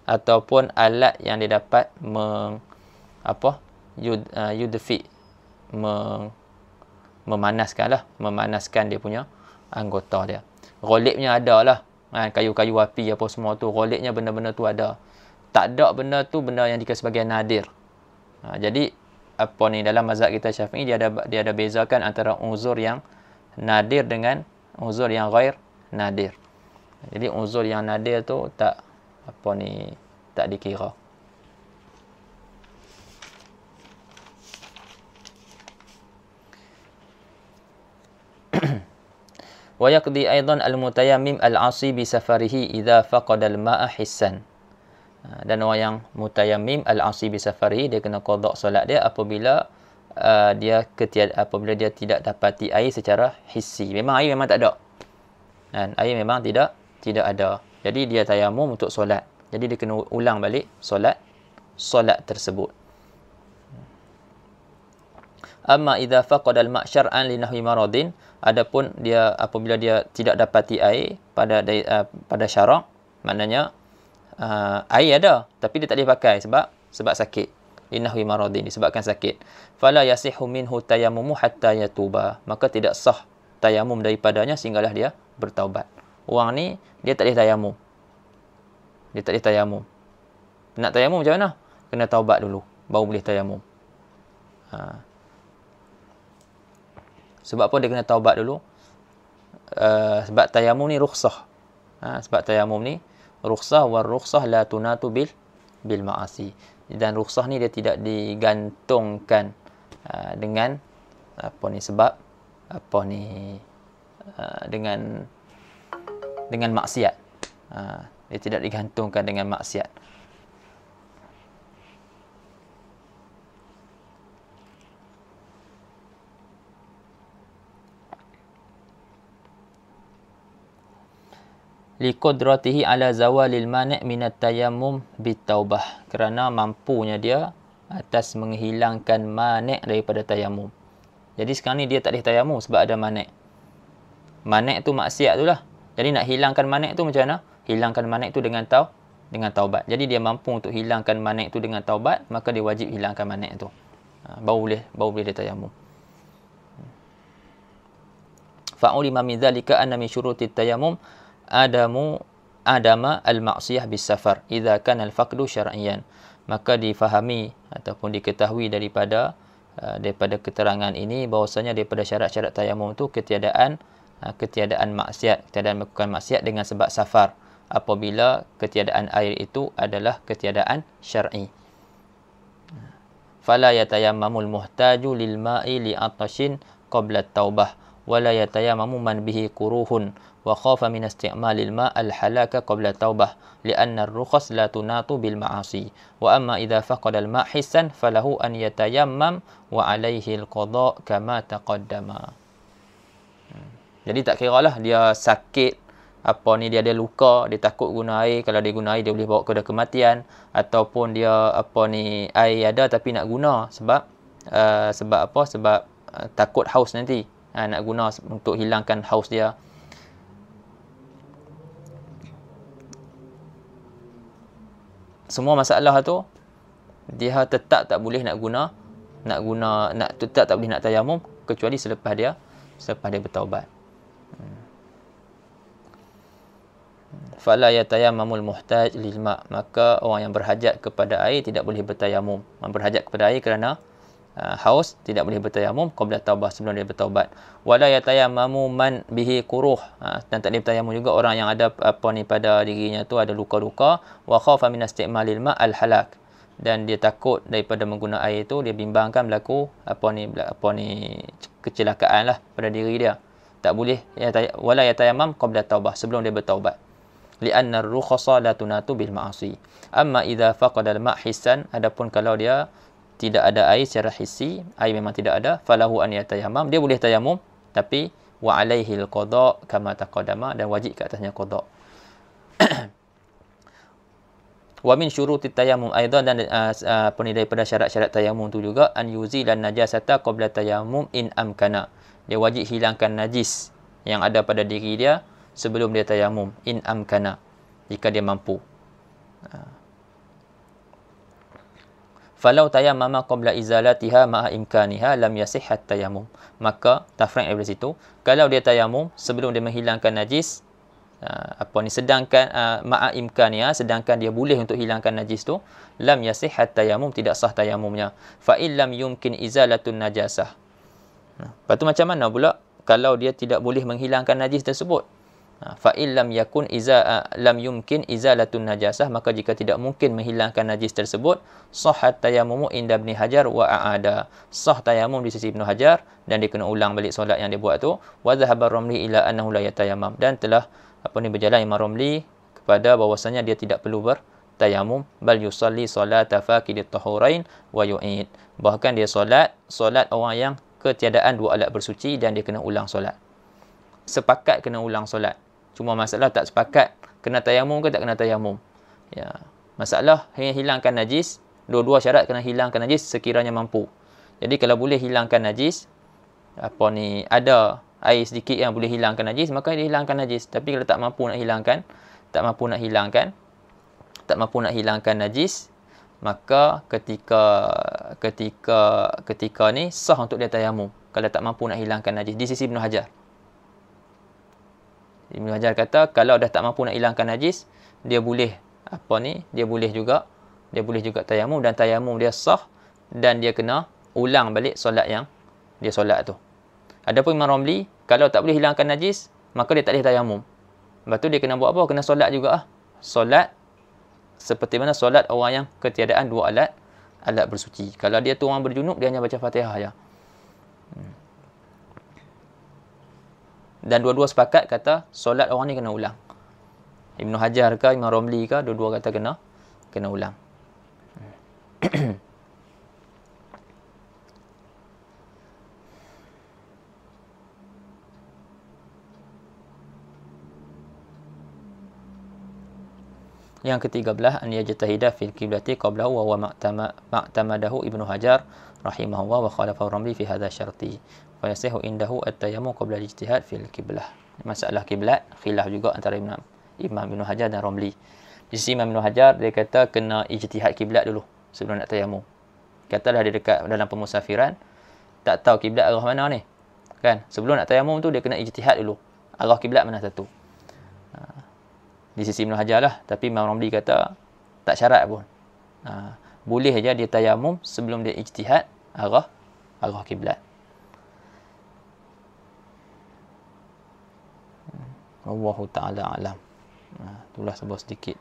ataupun alat yang dia dapat memanaskan dia punya anggota dia. Ghalibnya ada lah, kayu-kayu api apa semua tu, ghalibnya benda-benda tu ada. Tak ada benda tu benda yang dikira sebagai nadir. Jadi dalam mazhab kita Syafi'i dia ada bezakan antara uzur yang nadir dengan uzur yang ghair nadir. Jadi uzur yang nadir tu tak dikira. Wa yaqdi aidan al-mutayammim al-'asi bi safarihi idza faqada al-ma'a hissan. Dan orang yang mutayammim al-'asi bi safarihi, dia kena qada solat dia apabila dia tidak dapati air secara hissi. Memang air memang tak ada. Dan air memang tidak ada. Jadi dia tayamum untuk solat. Jadi dia kena ulang balik solat tersebut. Amma idza faqada al-ma' syar'an li nahwi maradin, adapun dia apabila dia tidak dapati air pada syarak, maknanya air ada tapi dia tak boleh pakai sebab sakit, li nahwi maradin, disebabkan sakit. Fala yasihu minhu tayammumu hatta yatuba, maka tidak sah tayamum daripadanya sehinggalah dia bertaubat. Orang ni dia tak boleh tayamum. Nak tayamum macam mana? Kena taubat dulu baru boleh tayamum. Sebab apa dia kena taubat dulu? Sebab tayamum ni rukhsah. Sebab tayamum ni rukhsah, wa rukhsah la tunatu bil ma'asi. Dan rukhsah ni dia tidak digantungkan dengan dengan maksiat. Dia tidak digantungkan dengan maksiat. liqudratihi ala zawalil mani' minat tayammum bitaubah, kerana mampunya dia atas menghilangkan mani' daripada tayamum. Jadi sekarang ni dia tak boleh tayamum sebab ada mani'. Mani' tu maksiat tu lah. Jadi nak hilangkan mani' tu macam mana? Hilangkan mani' tu dengan taubat. Jadi dia mampu untuk hilangkan mani' tu dengan taubat, maka dia wajib hilangkan mani' tu. Baru boleh dia tayamum. Fa'ulima min dzalika anna min syurutit tayammum adama al-ma'siyah bis safar idza kana al-faqdu syar'iyyan. Maka difahami ataupun diketahui daripada keterangan ini bahwasanya daripada syarat-syarat tayamum tu ketiadaan maksiat, ketiadaan melakukan maksiat dengan sebab safar, apabila ketiadaan air itu adalah ketiadaan syar'i. Fala yatayammamul muhtaju lil ma'i li atashin qabla at-taubah wala yatayammamu man bihi kuruhun wa khafa min isti'malil ma' al-halaka qabla taubah li'anna ar-rukhas la tunatu bil ma'asi wa amma idza faqada al-ma' hissan falahu an yatayammam wa 'alaihi al-qada' kama taqaddama. Jadi tak kiralah dia sakit dia ada luka, dia takut guna air, kalau dia guna air dia boleh bawa kepada kematian, ataupun dia air ada tapi nak guna sebab takut haus nanti. Nak guna untuk hilangkan haus dia. Semua masalah tu dia tetap tak boleh tetap tak boleh nak tayamum kecuali selepas dia bertaubat. Fala yatayammamul muhtaj lil ma', maka orang yang berhajat kepada air tidak boleh bertayamum. Yang berhajat kepada air kerana haus tidak boleh bertayamum qabla taubah, sebelum dia bertaubat. Wala yatayammamu man bihi quruh, dan tak boleh bertayamum juga orang yang ada pada dirinya tu ada luka-luka. Wa khafa min isti'malil ma' al halak, dan dia takut daripada menggunakan air itu, dia bimbangkan berlaku kecelakaan lah pada diri dia. Tak boleh wala yatayammam qabla taubah, sebelum dia bertaubat. Li'anna ar-rukhasa la tunatu bil ma'asi. Amma idza faqada al-ma' hissan, adapun kalau dia tidak ada air secara hissi, air memang tidak ada, falahu an yatayammam, dia boleh tayamum, tapi wa 'alaihi al-qada' kama taqaddama, dan wajib ke atasnya qada'. Wa min syurutit tayammum aidan, dan daripada syarat-syarat tayamum tu juga an yuzilan najasata qabla tayammum in amkana. Dia wajib hilangkan najis yang ada pada diri dia sebelum dia tayamum, in amkana, jika dia mampu. Falau tayammama qabla izalatiha ma'a imkaniha lam yasihhat tayammum. Maka tafriq daripada situ, kalau dia tayamum sebelum dia menghilangkan najis, sedangkan ma'a imkaniha, sedangkan dia boleh untuk hilangkan najis tu, lam yasihhat tayammum, tidak sah tayamumnya. Fa in lam yumkin izalatun najasah. Lepas tu macam mana pula kalau dia tidak boleh menghilangkan najis tersebut? Fa in lam yumkin izalatun najasah, maka jika tidak mungkin menghilangkan najis tersebut, sahhat tayammumu inda Ibn Hajar wa a'ada. Sah tayamum di sisi Ibn Hajar, dan dia kena ulang balik solat yang dia buat tu. Wa dhahaba Ramli ila annahu la yatayammam, dan telah berjalan Imam Ramli kepada bahwasanya dia tidak perlu bertayamum, bal yusalli salata faqidit tahurain wa yu'id. Bahkan dia solat orang yang ketiadaan dua alat bersuci, dan dia kena ulang solat. Sepakat kena ulang solat. Cuma masalah tak sepakat kena tayamum ke tak kena tayamum. Ya. Masalah hilangkan najis, dua-dua syarat kena hilangkan najis sekiranya mampu. Jadi kalau boleh hilangkan najis, ada air sedikit yang boleh hilangkan najis, maka dia hilangkan najis. Tapi kalau tak mampu nak hilangkan najis, maka ketika ni sah untuk dia tayamum kalau tak mampu nak hilangkan najis di sisi Ibn Hajar. Ibn Hajar kata kalau dah tak mampu nak hilangkan najis, dia boleh juga tayamum, dan tayamum dia sah, dan dia kena ulang balik solat yang dia solat tu. Adapun Imam Ramli, kalau tak boleh hilangkan najis, maka dia tak boleh tayamum. Lepas tu dia kena buat apa? Kena solat juga. Solat seperti mana solat orang yang ketiadaan dua alat bersuci. Kalau dia tu orang berjunub, dia hanya baca Fatihah saja. Dan dua-dua sepakat kata solat orang ni kena ulang. Ibn Hajar ke Imam Ramli ke, dua-dua kata kena ulang. Yang ke-13, an yajtahida fil qiblati qablahu wa huwa ma'tamadahu Ibnu Hajar rahimahullah wa khalafahu Ramli fi hadha syarti. Fa yasihu indahu at-tayammum qabla al-ijtihad fil qiblah. Masalah kiblat khilaf juga antara Imam Ibnu Hajar dan Ramli. Di sisi Imam Ibnu Hajar, dia kata kena ijtihad kiblat dulu sebelum nak tayammum. Katalah dia dekat dalam pemusafiran, tak tahu kiblat arah mana ni. Kan? Sebelum nak tayammum tu dia kena ijtihad dulu. Arah kiblat mana satu. Di sisi Ibn Hajar lah. Tapi Imam Ramli kata tak syarat pun. Boleh je dia tayammum sebelum dia ijtihad arah kiblat. Wallahu ta'ala alam. Itulah sebuah sedikit.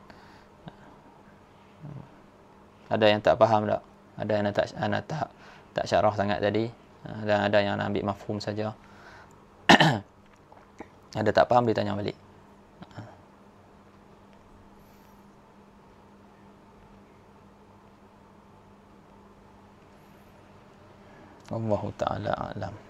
Ada yang tak faham tak? Ada yang tak syarah sangat tadi. Dan ada yang nak ambil mafhum saja. Ada tak faham dia tanya balik. Wallahu ta'ala a'lam.